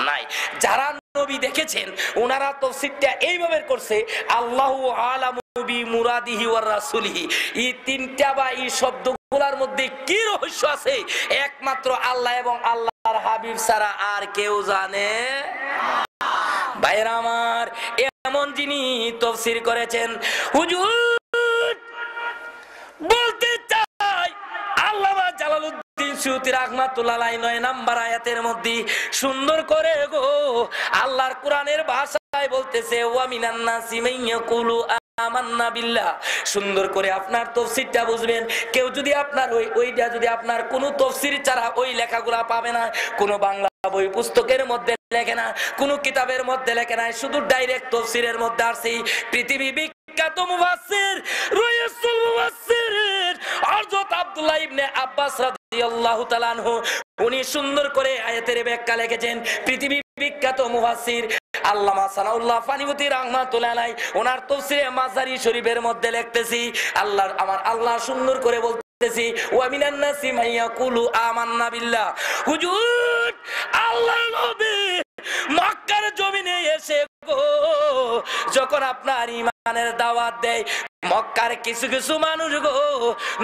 নাই। যারা নবী দেখেছেন ওনারা তাফসীরটা এইভাবে করছে, আল্লাহু আলামু বিমুরাদিহি ওয়া রাসূলিহি। এই তিনটা বা এই শব্দগুলোর মধ্যে কি রহস্য আছে একমাত্র আল্লাহ এবং আল্লাহর হাবিব ছাড়া আর কেউ জানে। ভাইরা আমার, এমন যিনি তাফসীর করেছেন, হুজুর বলতে চাই আল্লামা জালালউদ্দিন সুয়ুতী রাহমাতুল্লাহ আলাইহি 9 নাম্বার আয়াতের মধ্যে সুন্দর করে গো আল্লাহর কোরআনের ভাষায় বলতেছে ওয়া মিনান নাসি মাইয়াকুলু আমান্না বিল্লাহ। সুন্দর করে আপনার তাফসীরটা বুঝবেন। কেউ যদি আপনার ওইটা যদি আপনার কোন তাফসীর ছাড়া ওই লেখাগুলা পাবে না, কোন বাংলা বই পুস্তকের মধ্যে লেখে না, কোন কিতাবের মধ্যে লেখে না, শুধু ডাইরেক্ট তাফসীরের মধ্যে আছে। পৃথিবী বিখ্যাত মুফাসসির রাইসুল মুফাসসির হযরত আব্দুল্লাহ ইবনে আব্বাস রাদিয়াল্লাহু তাআলা আনহু উনি সুন্দর করে আয়াতের ব্যাখ্যা লিখেছেন। পৃথিবী বিখ্যাত মুফাসসির আল্লামা সানাউল্লাহ ফানিউতি রাহমাতুল্লাহ আলাইহি ওনার তাফসীরে মাজারি শরীফের মধ্যে লিখতেছি, আল্লাহ সুন্দর করে বলতেছি ওয়া মিনান নাসি মাইয়াকুলু আমান্না বিল্লাহ। হুজুর আল্লাহর নবী মক্কার জমিনে এসে গো যখন আপনার ঈমানের দাওয়াত দেয়, মক্কার কিছু কিছু মানুষ গো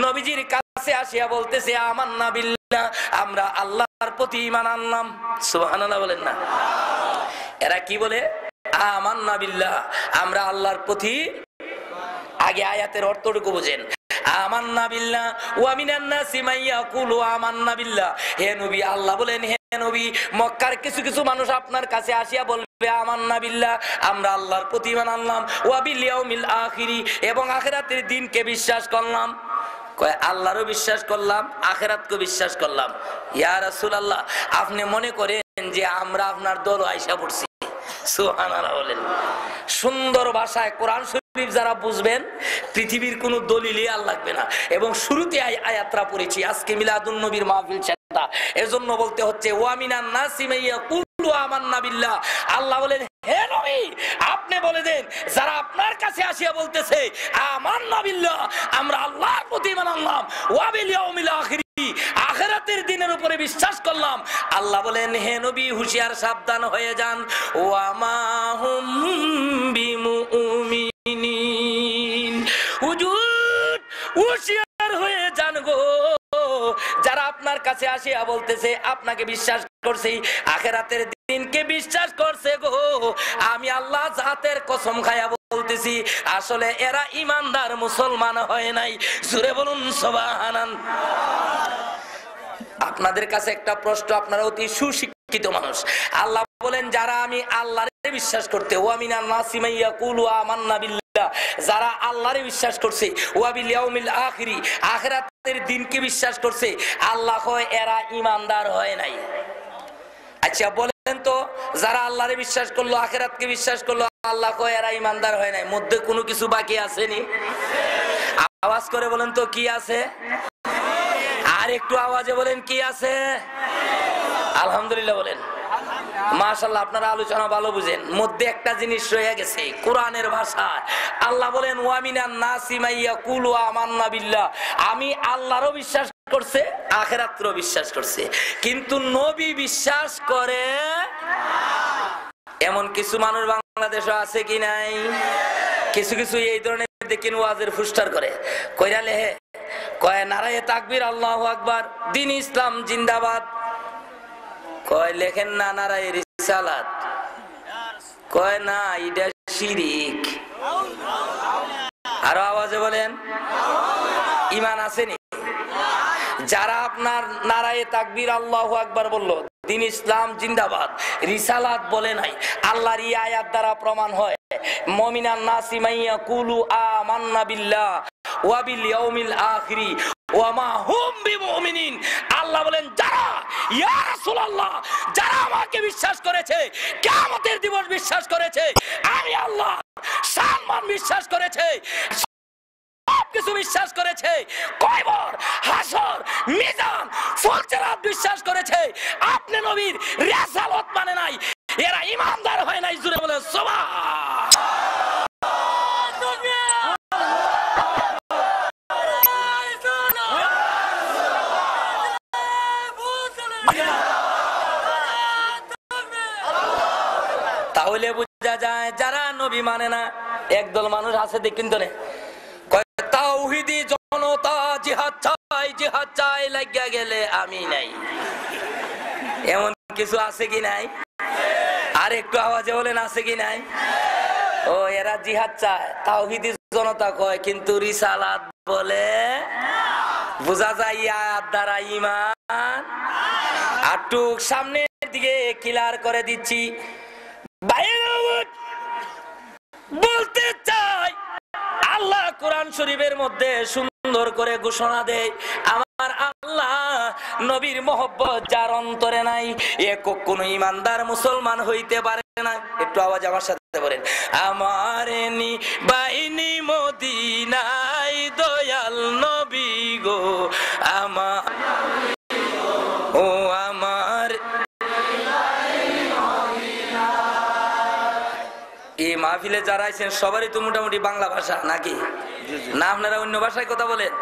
নবীজির কাছে আসিয়া বলতেছে আমান্না বিল্লাহ, আমরা আল্লাহর প্রতি ঈমান আনলাম। সুবহানাল্লাহ বলেন না। এরা কি বলে? আমান্না বিল্লাহ, আমরা আল্লাহর প্রতি। আগে আয়াতের অর্থটুকু বুঝেন। আমান্না বিল্লাহ ওয়া মিনান নাসি মাইয়াকুলু আমান্না বিল্লাহ। হে নবী, আল্লাহ বলেন হে নবী, মক্কার কিছু কিছু মানুষ আপনার কাছে আসিয়া বলবে আমান্না বিল্লাহ, আমরা আল্লাহর প্রতি ঈমান আনলাম, ওয়া বিল ইয়াউমিল আখিরি, এবং আখিরাতের দিনকে বিশ্বাস করলাম। কয় আল্লাহরও বিশ্বাস করলাম, আখিরাতকে বিশ্বাস করলাম। ইয়া রাসূলুল্লাহ, আপনি মনে করেন যে আমরা আপনার দল আয়েশা পড়ছি? সুবহানাল্লাহ বলেন। সুন্দর ভাষায় কোরআন শরীফ যারা বুঝবেন পৃথিবীর কোনো দলিলই আর লাগবে না। এবং শুরুতে আয়াতটা পড়েছি, আজকে মিলাদুন নবীর মাহফিল সেটা, এজন্য বলতে হচ্ছে ওয়া মিনান নাসি মাইয়াকুলু আমান্না বিল্লাহ। আল্লাহ বলেন হে নবী, আপনি বলে দেন যারা আপনার কাছে আসিয়া বলতেছে আমান্না বিল্লাহ, আমরা আল্লাহর প্রতি ঈমান আনলাম, ওয়া বিল ইয়াউমিল আখির, আখিরাতের দিনের উপরে বিশ্বাস করলাম। আল্লাহ বলেন, হে নবী হুঁশিয়ার সাবধান হয়ে যান, ওয়া মা হুম বিমুমিনিন, হুজুর হুঁশিয়ার হয়ে যান গো, যারা আপনার কাছে আসিয়া বলতেছে আপনাকে বিশ্বাস করছে, আখিরাতের দিনকে বিশ্বাস করছে গো, আমি আল্লাহ জাতের কসম খায়া বলতেছি আসলে এরা ইমানদার মুসলমান হয় নাই। জোরে বলুন সুবহানাল্লাহ। আপনাদের কাছে একটা প্রশ্ন, আপনারা অতি সুশিক্ষিত মানুষ। আল্লাহ বলেন যারা আমি আল্লাহরে বিশ্বাস করতে, ওয়া মিনান নাসি মান ইয়াকুলু আমান্না বিল্লাহ, যারা আল্লাহরে বিশ্বাস করছে, ওয়া বিল ইয়াউমিল আখিরি, আখিরাতের দিনকে বিশ্বাস করছে, আল্লাহ কয় এরা ইমানদার হয় নাই। আচ্ছা বলেন তো, যারা আল্লাহরে বিশ্বাস করলো, আখিরাতকে বিশ্বাস করলো, আল্লাহ কয় এরা ইমানদার হয় নাই, মধ্যে কোনো কিছু বাকি আসেনি? আওয়াজ করে বলেন তো কি আছে? আর একটু আওয়াজে বলেন কি আছে? আলহামদুলিল্লাহ বলেন। মাশাআল্লাহ, আপনারা আলোচনা ভালো বুঝেন। মধ্যে একটা জিনিস রয়ে গেছে কোরআনের ভাষায়। আল্লাহ বলেন ওয়া মিনান নাসি মান ইয়াকুলু আমান্না বিল্লাহ, আমি আল্লাহরও বিশ্বাস করছে, আখিরাতেরও বিশ্বাস করছে, কিন্তু নবী বিশ্বাস করে এমন কিছু মানুষ বাংলাদেশে আছে কি নাই? কিছু কিছু এই ধরনের দেখেন ওয়াজের ফুস্টার করে, কইরা লেহে কয় নারায়ে তাকবীর আল্লাহু আকবার, দ্বীন ইসলাম জিন্দাবাদ, কয় লেখেন না নারায়ে রিসালাত, কয় না এটা শিরিক। আরো আওয়াজে বলেন ঈমান আসেনি? যারা আপনার নারায়ে তাকবীর আল্লাহু আকবার বললো, দ্বীন ইসলাম জিন্দাবাদ, রিসালাত বলে নাই, আল্লাহর এই আয়াত দ্বারা প্রমাণ হয় মুমিনান নাসি মান ইয়াকুলু আমান্না বিল্লাহ ওয়া বিল ইয়াউমিল আখিরি ওয়া মা হুম বিমুমিনিন। আল্লাহ বলেন যারা, ইয়া রাসূলুল্লাহ, যারা আমাকে বিশ্বাস করেছে, কিয়ামতের দিবস বিশ্বাস করেছে, আমি আল্লাহ সম্মান বিশ্বাস করেছে, সবকিছু বিশ্বাস করেছে, কয়বর, হাসর, মিজান, ফুলসিরাত বিশ্বাস করেছে, আপনি নবীর রিসালাত মানে নাই, এরা ইমানদার হয় নাই। জোরে বলেন সুবহানাল্লাহ। তাহলে বোঝা যায় যারা নবী মানে না, একদল মানুষ আছে দেখেন তো, তাওহীদি জনতা জিহাদ চাই লাগিয়া গেলে আমি নাই, এমন কিছু আছে কি নাই? আর একটু আওয়াজে বলেন আছে কি নাই? ও এরা জিহাদ চায়, তাওহীদি জনতা কয়, কিন্তু রিসালাত বলে। বোঝা যায় আয়াত দ্বারা ঈমান। একটু সামনের দিকে ক্লিয়ার করে দিচ্ছি, বলতে চাই আল্লাহ কোরআন শরীফের মধ্যে সুন্দর করে ঘোষণা দেয়, আমার আল্লাহ নবীর মহব্বত যার অন্তরে নাই, এ কখনো ইমানদার মুসলমান হইতে পারে না। একটু আওয়াজ আমার সাথে বলেন, আমার বাহিনী মদিনায় দয়াল নবী গো, আমার ও আমার। এই মাহফিলে যারা আছেন সবারই তো মোটামুটি বাংলা ভাষা নাকি না? আপনারা অন্য ভাষায় কথা বলেন?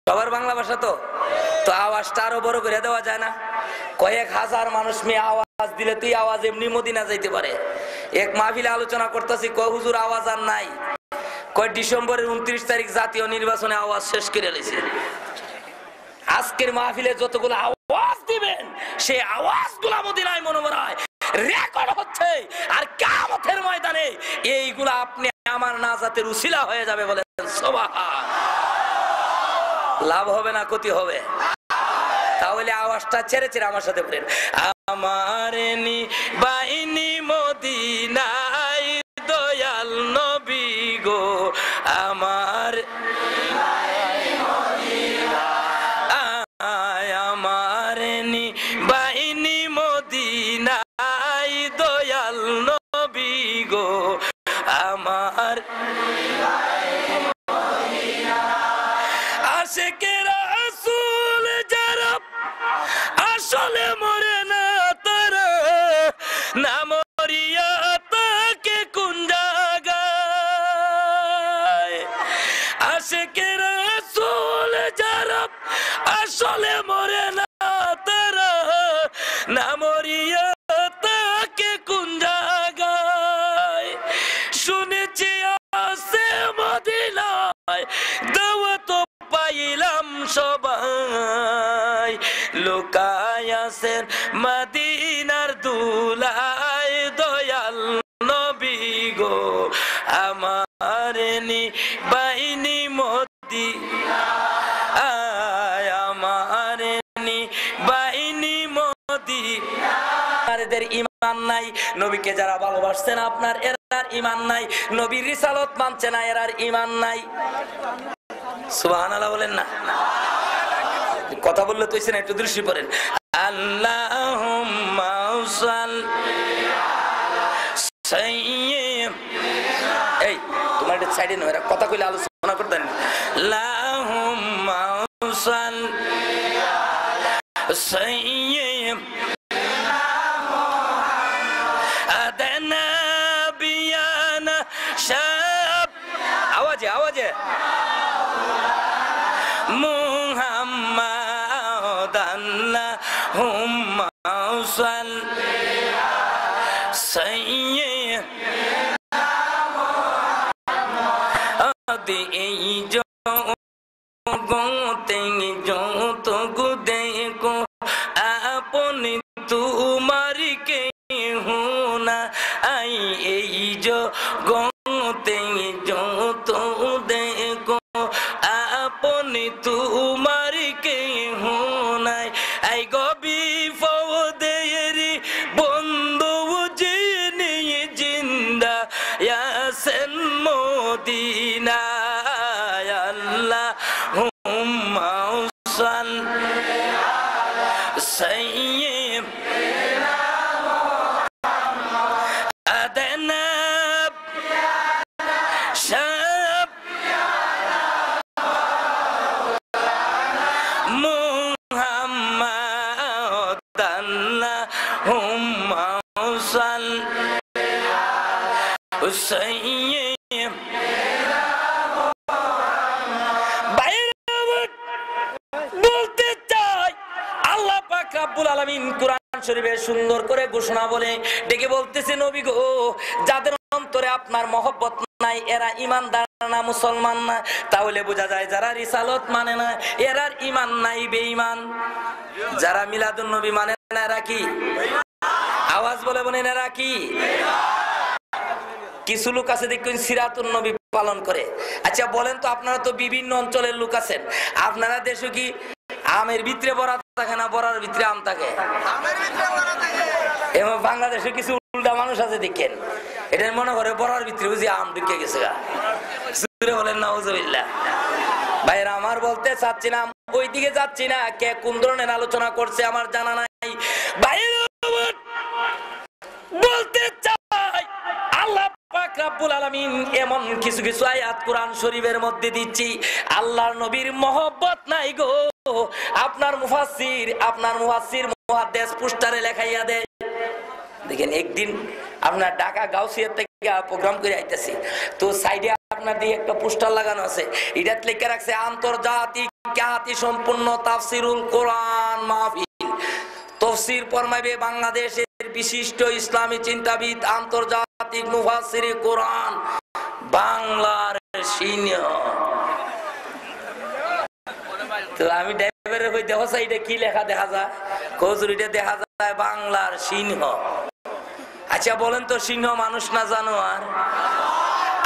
সবার বাংলা ভাষা তো আওয়াজটা আরো বড় করে দেওয়া যায় না? কয়েক হাজার মানুষ মেয়ে আওয়াজ দিলে তুই আওয়াজ এমনি মদিনা যাইতে পারে। এক মাহফিলে আলোচনা করতেছি, কয় হুজুর আওয়াজ আর নাই, কয় ডিসেম্বরের 29 তারিখ জাতীয় নির্বাচনে আওয়াজ শেষ করে দিয়েছে। আজকের মাহফিলে যতগুলো আওয়াজ দিবেন সেই আওয়াজগুলা মদিনায় মনোমরায় রেকর্ড হচ্ছে, আর কিয়ামতের ময়দানে এইগুলা আপনি আমার নাজাতের উসিলা হয়ে যাবে। বলেন সুবহানাল্লাহ। লাভ হবে না ক্ষতি হবে? তাহলে আওয়াজটা ছেড়ে ছেড়ে আমার সাথে বলেন, আমার বাহিনী মদিনায় দয়াল নবী গো, আমার আমার বাহিনী মদিনায় দয়াল নবী গো, আমার আশিকে রাসূল যারা আসলে মরে না তারা, না মরিয়া তাকে কোন জায়গায়। আশিকে রাসূল যারা আসলে মরে না সবাই লোকায় আছেন মদিনার দুলায় দয়াল নবী গো আমার নি বাইনি মদিনা আমার নি বাইনি মদিনা এদের ঈমান নাই নবীকে যারা ভালোবাসছেন আপনার এরার ঈমান নাই নবীর রিসালাত মানছে না এরার ঈমান নাই সুবহানাল্লাহ বলেন না কথা বললে তো না একটু দৃষ্টি পড়েন আল্লাহুম্মা সাল্লি সাইয়্যিদ এই তোমার এটা সাইডে নয় এরা কথা কইলে আলোচনা করতেন আল্লাহুম্মা সাল্লি সাইয়্যিদ আদানা বিয়ানা শাব আওয়াজে আওয়াজে মুহাম্মাদ আল্লাহুম্মা সাল্লি সাইয়্যিদ এই জগতে যত দেখো আপনি তোমার কেহ না আই এই জগতে যত দেখো আপনি তোমার কেহ নাই আই গবি ফওদেরি বন্ধু যিনি জিন্দা ইয়াসেন মদিনা আল্লাহুম্মা সাল্লি সাইয়্যিদ আদানা শাব মুহাম্মাদ আল্লাহুম্মা সাল্লি সাইয়্যিদ বলতে চাই আল্লাহ পাক রব্বুল আলামিন কোরআন শরীফে সুন্দর করে ঘোষণা বলে ডেকে বলতেছে নবী গো যাদের অন্তরে আপনার মহব্বত নাই এরা ঈমানদার না মুসলমান না তাহলে বোঝা যায় যারা রিসালাত মানে না এরার ঈমান নাই বেঈমান যারা মিলাদুন নবী মানে না এরা কি আওয়াজ বলে বলেন এরা কি কিছু লোক আছে দেখুন সিরাতুন নবী পালন করে আচ্ছা বলেন তো আপনারা তো বিভিন্ন অঞ্চলের লোক আছেন আপনারা দেশে কি আমের ভিতরে বড়া থাকে না বড়ার ভিতরে আম থাকে এবং বাংলাদেশে কিছু উল্টা মানুষ আছে দেখেন এটা মনে করে বড়ার ভিতরে বুঝি আম ঢুকে গেছে বলেন নাউজুবিল্লাহ ভাইরা আমার বলতে চাচ্ছি না ওই দিকে যাচ্ছি না কে কোন ধরনের আলোচনা করছে আমার জানা নাই ভাইরা বলতে চাই আল্লাহ পাক রব্বুল আলামিন এমন কিছু কিছু আয়াত কোরআন শরীফের মধ্যে দিচ্ছি আল্লাহর নবীর মহব্বত নাই গো আপনার মুফাসসির মুহাদ্দিস পোস্টারে লেখাইয়া দেয় দেখেন একদিন আপনার ঢাকা গাউসিয়া থেকে প্রোগ্রাম করে আইতেছি তো সাইডে আপনার দিয়ে একটা পোস্টার লাগানো আছে এটাতে লেখা রাখছে আন্তর্জাতিক খ্যাতি সম্পন্ন তাফসিরুল কোরআন মাহফিল তাফসীর ফরমাইবে বাংলাদেশের বিশিষ্ট ইসলামী চিন্তাবিদ আন্তর্জাতিক মুফাসসিরে কোরআন বাংলার সিনিয়র তো আমি ড্রাইভারের কই দেখো সাইডে কি লেখা দেখা যায় কজুরিতে দেখা যায় বাংলার সিংহ আচ্ছা বলেন তো সিংহ মানুষ না জানোয়ার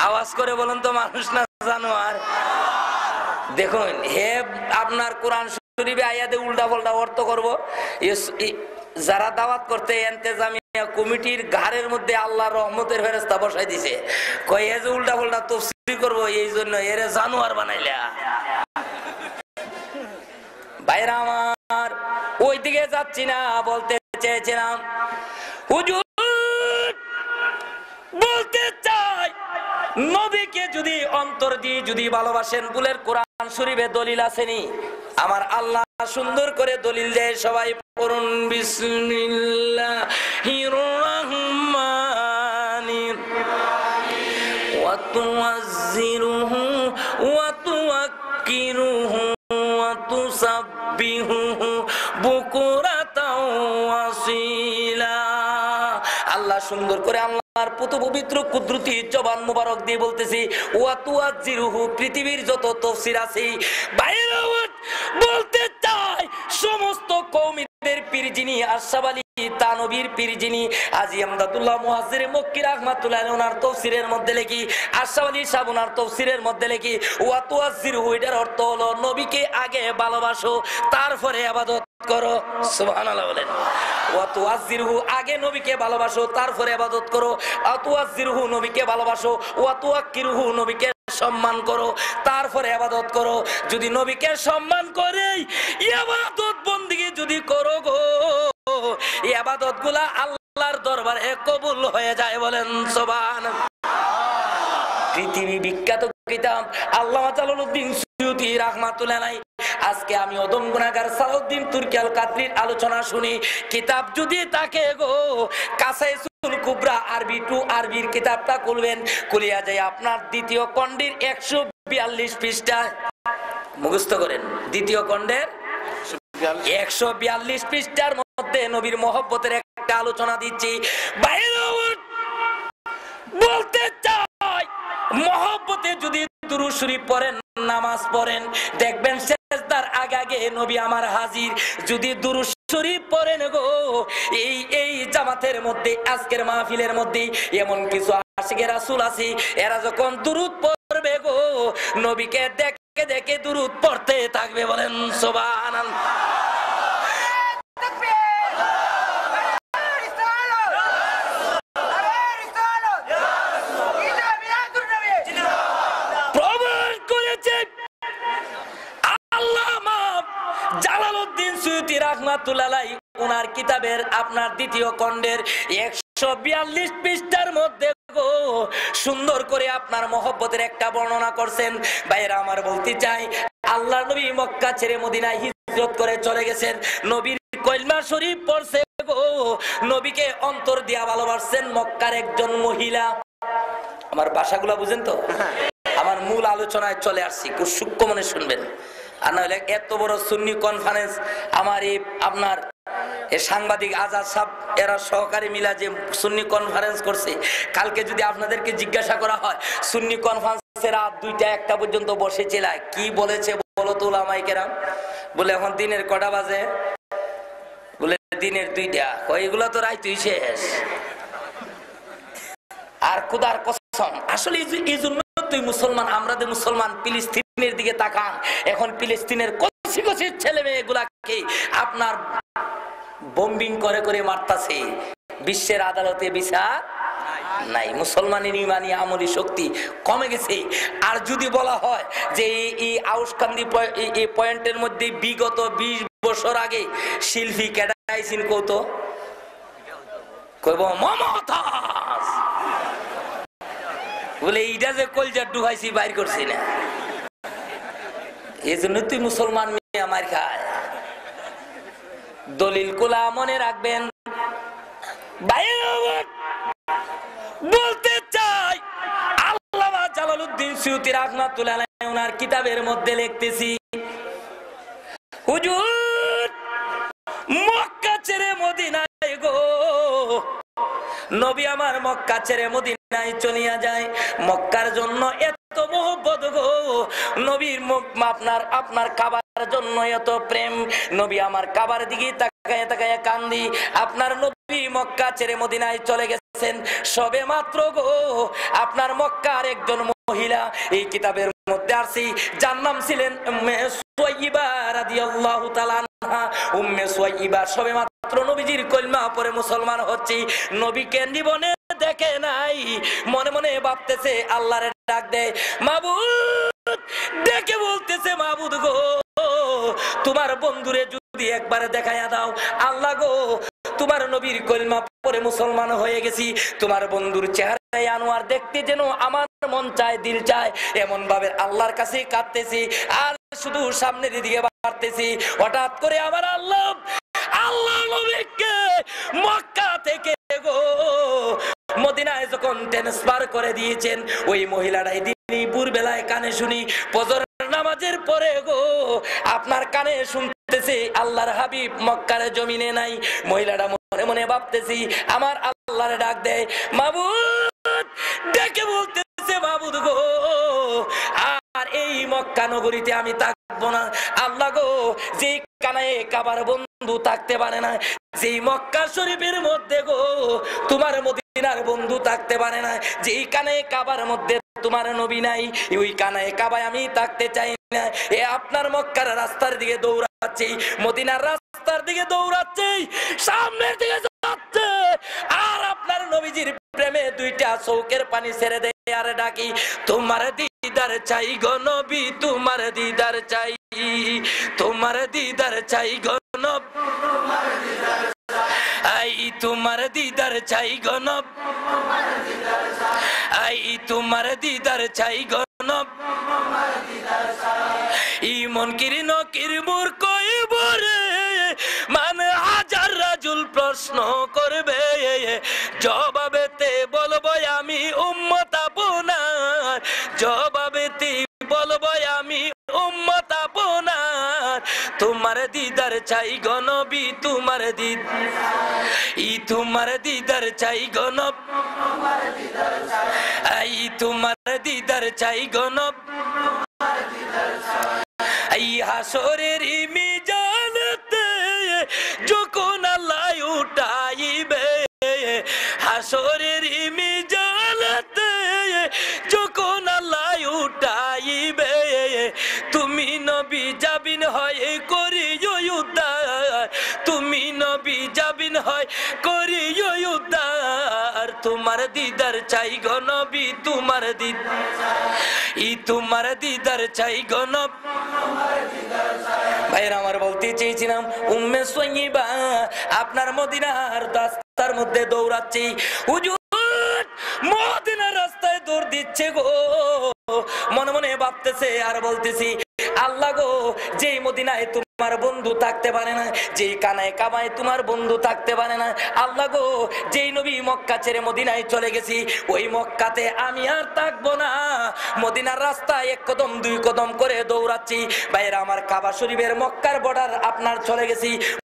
আওয়াজ করে বলেন তো মানুষ না জানোয়ার দেখুন হে আপনার কোরআন শরীফে আয়াতে উল্টা পাল্টা অর্থ করব যারা দাওয়াত করতে ইন্তেজামিয়া কমিটির ঘাড়ের মধ্যে আল্লাহর রহমতের ফেরেশতা বসাই দিয়েছে কই এই যে উল্টা পাল্টা তাফসীর করব এই জন্য এরে জানোয়ার বানাইলা ভাইরা আমার ওই দিকে যাচ্ছি না বলতে চেয়েছিলাম হুজুর বলতে চাই নবীকে যদি অন্তর দিয়ে যদি ভালোবাসেন বুলের কোরআন শরীফে দলিল আসেনি আমার আল্লাহ সুন্দর করে দলিল দেয় সবাই পড়ুন বিসমিল্লাহির রহমানির ওয়া তুআজ্জিরুহু ওয়া তুআক্কিরুহু ওয়া তুসাব্বিহুহু বুকুরাতাও ওয়াসিলা আল্লাহ সুন্দর করে আল্লাহর পবিত্র কুদরতি জবান মুবারক দিয়ে বলতেছি ওয়া তুআজ্জিরুহু পৃথিবীর যত তাফসীর আছে বাইরে বলতে চাই সমস্ত কওমিদের পীর যিনি আশরাফ আলী তানবীর পীর যিনি আজি আমদাদুল্লাহ মুহাজ্জির মক্কি রাহমাতুল্লাহ আলাইহি ওনার তাফসীরের মধ্যে লেখি আশরাফ আলী সাহেব ওনার তাফসীরের মধ্যে লেখি ওয়া তুআজ্জিরহু এর অর্থ হলো নবীকে আগে ভালোবাসো তারপরে ইবাদত করো। সুবহানাল্লাহ বলেন। ওয়া তুআজ্জিরহু আগে নবীকে ভালোবাসো তারপরে ইবাদত করো। ওয়া তুআজ্জিরহু নবীকে ভালোবাসো। ওয়া তুআক্কিরহু নবীকে সম্মান করো তারপরে ইবাদত করো। যদি নবীকে সম্মান করে ইবাদত বندگی যদি করো গো এই ইবাদতগুলো আল্লাহর দরবারে কবুল হয়ে যায়। বলেন সুবহানাল্লাহ। পৃথিবী বিখ্যাত কিতাব আল্লামা জালালউদ্দিন সুয়ুতী রাহমাতুল্লাহ আলাইহি আজকে আমি ওদম গুনাহগার সালাউদ্দিন তুর্কি আল কাদরির আলোচনা শুনি। কিতাব যদি থাকে গো কাসাইসুল কুবরা আরবি টু আরবির কিতাবটা খুলবেন, খুলিয়া যায় আপনার দ্বিতীয় খণ্ডের 142 পৃষ্ঠা মুখস্থ করেন। দ্বিতীয় খণ্ডের 142 পৃষ্ঠার মধ্যে নবীর মহব্বতের একটা আলোচনা দিচ্ছি। বলতে চাই মহব্বতে যদি দুরূদ শরীফ পড়েন নামাজ পড়েন দেখবেন সিজদার আগে আগে নবী আমার হাজির। যদি দুরূদ শরীফ পড়েন গো এই জামাতের মধ্যে আজকের মাহফিলের মধ্যে এমন কিছু আশিকে রাসূল আছে এরা যখন দুরূদ পড়বে গো নবীকে দেখে দেখে দুরূদ পড়তে থাকবে। বলেন সুবহানাল্লাহ। জালালউদ্দিন সুয়ুতী রাহমাতুল্লাহ আলাইহি ওনার কিতাবের আপনার দ্বিতীয় খণ্ডের 142 পৃষ্ঠার মধ্যে গো সুন্দর করে আপনার মহব্বতের একটা বর্ণনা করছেন। ভাইরা আমার বলতে চাই আল্লাহর নবী মক্কা ছেড়ে মদিনায় হিজরত করে চলে গেছেন। নবীর কলিমা শরীফ পড়ছে গো নবীকে অন্তর দিয়া ভালোবাসছেন মক্কার একজন মহিলা। আমার ভাষাগুলো বুঝেন তো? আমার মূল আলোচনায় চলে আসছি, খুব সূক্ষ্ম মনে শুনবেন। আর নইলে এত বড় সুন্নি কনফারেন্স আমার এই আপনার সাংবাদিক আজাদ সাহেব এরা সহকারী মিলা যে সুন্নি কনফারেন্স করছে, কালকে যদি আপনাদেরকে জিজ্ঞাসা করা হয় সুন্নি কনফারেন্সে রাত 2টা 1টা পর্যন্ত বসেছিল কি বলেছে বলো তো উলামায়ে কেরাম? বলে এখন দিনের কটা বাজে? বলে দিনের 2টা। এগুলো তো রাইতই শেষ। আর খোদার কসম আসলে এই জন্য তুই মুসলমান আমাদের মুসলমান ফিলিস্তিনের দিকে তাকান। এখন ফিলিস্তিনের কচি কচি ছেলে মেয়েগুলাকে আপনার বোম্বিং করে করে মারতাছে। বিশ্বের আদালতে বিচার নাই। মুসলমানের ইমানি আমলি শক্তি কমে গেছে। আর যদি বলা হয় যে এই আউসকান্দি এই পয়েন্টের মধ্যে বিগত 20 বছর আগে শিল্পী কেডাইছিন কত কইব মমতাজ বলে এইটা যে কলজা ডুবাইছি বাইর করছি না। এই জন্য তুই মুসলমান মেয়ে আমার খায়। দলিল কোলা মনে রাখবেন। বলতে চাই আল্লামা জালালউদ্দিন সুয়ুতী রাহমাতুল্লাহ আলাইহি ওনার কিতাবের মধ্যে লিখতেছি হুজুর মক্কা ছেড়ে মদিনায় গো নবী আমার মক্কা ছেড়ে মদিনায় চলিয়া যায়। মক্কার জন্য এত মহব্বত গো নবীর আপনার কাবার জন্য এত প্রেম। নবী আমার কাবার দিকে তাকায় তাকায় কান্দি। আপনার নবী মক্কা ছেড়ে মদিনায় চলে গেছেন সবে মাত্র গো আপনার মক্কার একজন মহিলা এই কিতাবের মধ্যে আসি যার নাম ছিলেন উম্মে সুয়াইবা রাদিয়াল্লাহু তাআলা আনহা। উম্মে সুয়াইবা সবে মাত্র নবীজির কলিমা পড়ে মুসলমান হচ্ছে। নবীকে জীবনে দেখে নাই, মনে মনে ভাবতেছে আল্লাহরে ডাক দেয় মাবুদ, ডেকে বলতেছে মাবুদ গো তোমার বন্ধুরে যদি একবারে দেখাইয়া দাও। আল্লাহ গো তোমার নবীর কলিমা পড়ে মুসলমান হয়ে গেছি, তোমার বন্ধুর চেহারায় আনোয়ার দেখতে যেন আমার মন চায় দিল চায়, এমন ভাবে আল্লাহর কাছে কাঁদতেছি আর শুধু সামনের দিকে বাড়তেছি। হঠাৎ করে আমার আল্লাহ নবীকে মক্কা থেকে গো মদিনায় যখন ট্রান্সফার করে দিয়েছেন ওই মহিলাটাই দিনই ভোর বেলায় কানে শুনি ফজর নামাজের পরে গো আপনার কানে শুনতেছে আল্লাহর হাবিব মক্কার জমিনে নাই। মহিলাটা মনে মনে ভাবতেছি আমার আল্লাহরে ডাক দেয় মাবুদ, ডেকে বলতেছে মাবুদ গো। আর এই মক্কা নগরীতে আমি থাকবো না। আল্লাহ গো, যে কানায় কাবার বন্ধু থাকতে পারে না, যেই মক্কা শরীফের মধ্যে গো তোমার মদিনার বন্ধু থাকতে পারে না, যেই কানায় কাবার মধ্যে তোমার নবী নাই, ওই কানায় কাবায় আমি থাকতে চাই না। এ আপনার মক্কার রাস্তার দিকে দৌড়াচ্ছি, মদিনার রাস্তার দিকে দৌড়াচ্ছি, সামনের দিকে যাচ্ছে, আর আপনার নবীজির প্রেমে দুইটা চৌকের পানি ছেড়ে দেয় আর ডাকি, তোমার দিদার চাই গো নবী, তোমার দিদার চাই, তোমার দিদার চাই গো নবী, আই তোমার দিদার চাই গো নবী, আই তোমার দিদার চাই গো নবী। ইমন কিরি নকির মূর্খ বরে মানে হাজার রাজুল প্রশ্ন করবে, জবাবেতে বলবো আমি উম্মত আপনার, জবাবেতে বলবো আমি উম্মত আপনার, তোমার দিদার চাই গো নবী, তোমার দিদার, ই তোমার দিদার চাই গো নবী, আই তোমার দিদার চাই গো নবী। এই হাসরের মিজানতে যখন আল্লাহ উঠাইবে, হাসরের মিজানতে যখন আল্লাহ উঠাইবে, তুমি নবী যাবিন হয় করিও উদ্ধার, তুমি নবী যাবিন হয় করিও উদ্ধার, তোমার দিদার চাই গো নবী, তোমার দিদার, ই তোমার দিদার চাই গো নবী। ভাইরা আমার, বলতে চেয়েছিলাম উম্মে সুয়াইবা আপনার মদিনার রাস্তার মধ্যে দৌড়াচ্ছি, হুজুর মদিনার রাস্তায় দৌড় দিচ্ছে গো, মনে মনে ভাবতেছে আর বলতেছি, আল্লাহ গো, যেই মদিনায় তোমার বন্ধু থাকতে পারে না, যেই কানায় কাবায় তোমার বন্ধু থাকতে পারে না, আল্লাহ গো, যেই নবী মক্কা ছেড়ে মদিনায় চলে গেছি, ওই মক্কাতে আমি আর থাকবো না। মদিনার রাস্তায় এক কদম দুই কদম করে দৌড়াচ্ছি। বাইরে আমার কাবা শরীফের মক্কার বর্ডার আপনার চলে গেছি,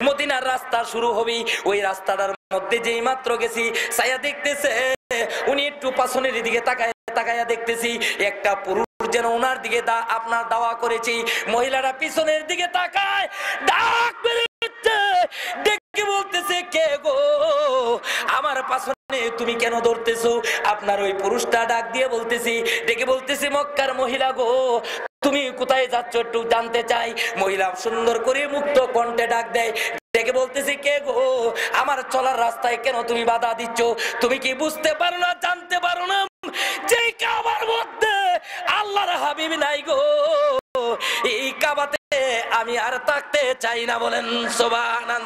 মদিনার রাস্তা শুরু হবে, ওই রাস্তাটার মধ্যে যেই মাত্র গেছি, ছায়া দেখতেছে উনি একটু পাছনের দিকে তাকায় তাকায়া দেখতেছি একটা পুরুষ যেন ওনার দিকে আপনার দাওয়া করেছি, মহিলারা পিছনের দিকে তাকায় ডাক বেরোচ্ছে, ডেকে বলতেছে, কে গো আমার পাছনে তুমি কেন ধরতেছো? আপনার ওই পুরুষটা ডাক দিয়ে বলতেছি, ডেকে বলতেছি, মক্কার মহিলা গো, তুমি কোথায় যাচ্ছ একটু জানতে চাই। মহিলা সুন্দর করে মুক্ত কণ্ঠে ডাক দেয়, ডেকে বলতেছি, কে গো আমার চলার রাস্তায় কেন তুমি বাধা দিচ্ছ? তুমি কি বুঝতে পারো না, জানতে পারো না যে কাবার মধ্যে আল্লাহর হাবিব নাই গো, এই কাবাতে আমি আর থাকতে চাই না, বলেন সুবহানাল্লাহ।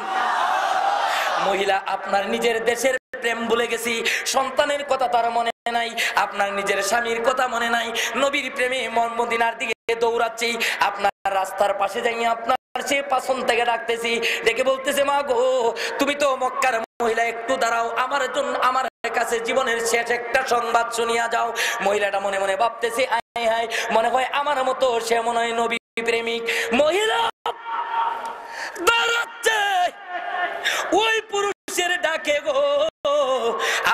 মহিলা আপনার নিজের দেশের প্রেম ভুলে গেছি, সন্তানের কথা তার মনে নাই, আপনার নিজের স্বামীর কথা মনে নাই, নবীর প্রেমে মদিনার দিকে দৌড়াচ্ছি, আপনার রাস্তার পাশে যাই আপনার সে পাছন থেকে ডাকতেছি, ডেকে বলতেছে, মা গো তুমি তো মক্কার মহিলা, একটু দাঁড়াও, আমার জন্য আমার কাছে জীবনের শেষ একটা সংবাদ শুনিয়া যাও। মহিলাটা মনে মনে ভাবতেছে, আয় হায়, মনে হয় আমার মতো সে মনে হয় নবী প্রেমিক। মহিলা দাঁড়াচ্ছে, ওই পুরুষের ডাকে গো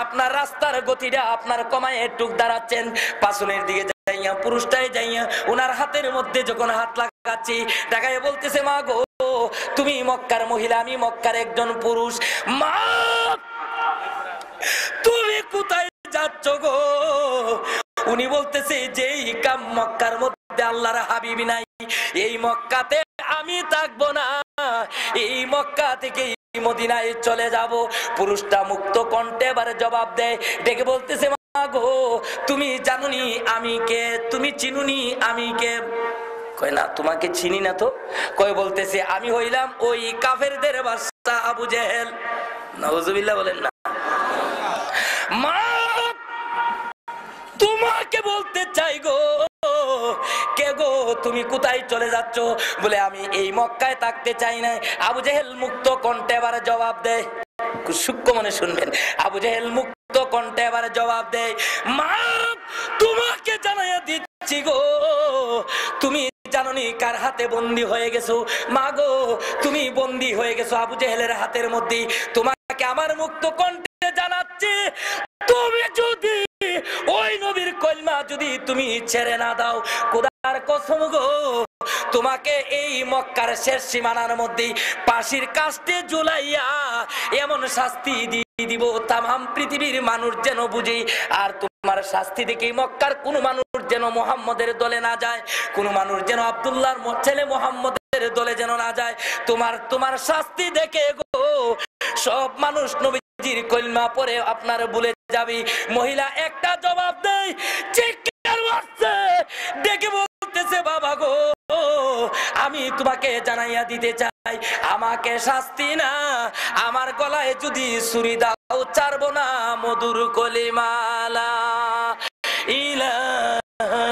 আপনার রাস্তার গতিটা আপনার কমায় একটু দাঁড়াচ্ছেন, পাছনের দিকে যাইয়া পুরুষটাই যাইয়া ওনার হাতের মধ্যে যখন হাত লাগাচ্ছি, ডাকায় বলতেছে, মা গো তুমি মক্কার মহিলা, আমি মক্কার একজন পুরুষ, মা তুমি কোথায় যাচ্ছ গো? উনি বলতেছে, যেই কাম মক্কার মধ্যে আল্লাহর হাবিব নাই, এই মক্কাতে আমি থাকবো না, এই মক্কা থেকে মদিনায় চলে যাব। পুরুষটা মুক্ত কণ্ঠে এবারে জবাব দেয়, ডেকে বলতেছে, মা গো তুমি জানুনি আমি কে, তুমি চিনুনি আমি কে? কয় না, তোমাকে চিনি না তো। কয় বলতেছে, আমি হইলাম ওই কাফেরদের বাদশা আবু জেহেল। নাউজুবিল্লাহ বলেন না। মা তোমাকে বলতে চাই গো, কে গো তুমি কোথায় চলে যাচ্ছ? বলে আমি এই মক্কায় থাকতে চাই না। আবু জেহেল মুক্ত কণ্ঠে এবার জবাব দেয়, সূক্ষ্ম মনে শুনবেন, আবু জেহেল মুক্ত কণ্ঠে এবার জবাব দেয়, মা তোমাকে জানাইয়া দিচ্ছি গো, তুমি জানোনি কার হাতে বন্দী হয়ে গেছো? মা গো তুমি বন্দী হয়ে গেছো আবু জেহেলের হাতের মধ্যে, তোমাকে আমার মুক্ত কণ্ঠে জানাচ্ছি, তুমি যদি ওই নবীর কলমা যদি তুমি ছেড়ে না দাও, খোদা আল্লাহর কসম গো, তোমাকে এই মক্কার শেষ সীমানার মধ্যে পাশির কাস্টে ঝুলাইয়া এমন শাস্তি দিয়ে দিব তামাম পৃথিবীর মানুষ যেন বুঝে। আর তোমার শাস্তি দেখে মক্কার কোন মানুষ যেন মুহাম্মদের দলে না যায়, কোন মানুষ যেন আব্দুল্লাহর ছেলে মুহাম্মদের দলে যেন না যায়। তোমার শাস্তি দেখে গো সব মানুষ নবীজির কলিমা পড়ে আপনার ভুলে যাবে। মহিলা একটা জবাব দেয়, চিৎকার করছে, ডেকে বলতেছে, বাবা গো আমি তোমাকে জানাইয়া দিতে চাই, আমাকে শাস্তি না, আমার গলায় যদি ছুরি দাও ছাড়বো না মধুর কলিমা লা ইলাহা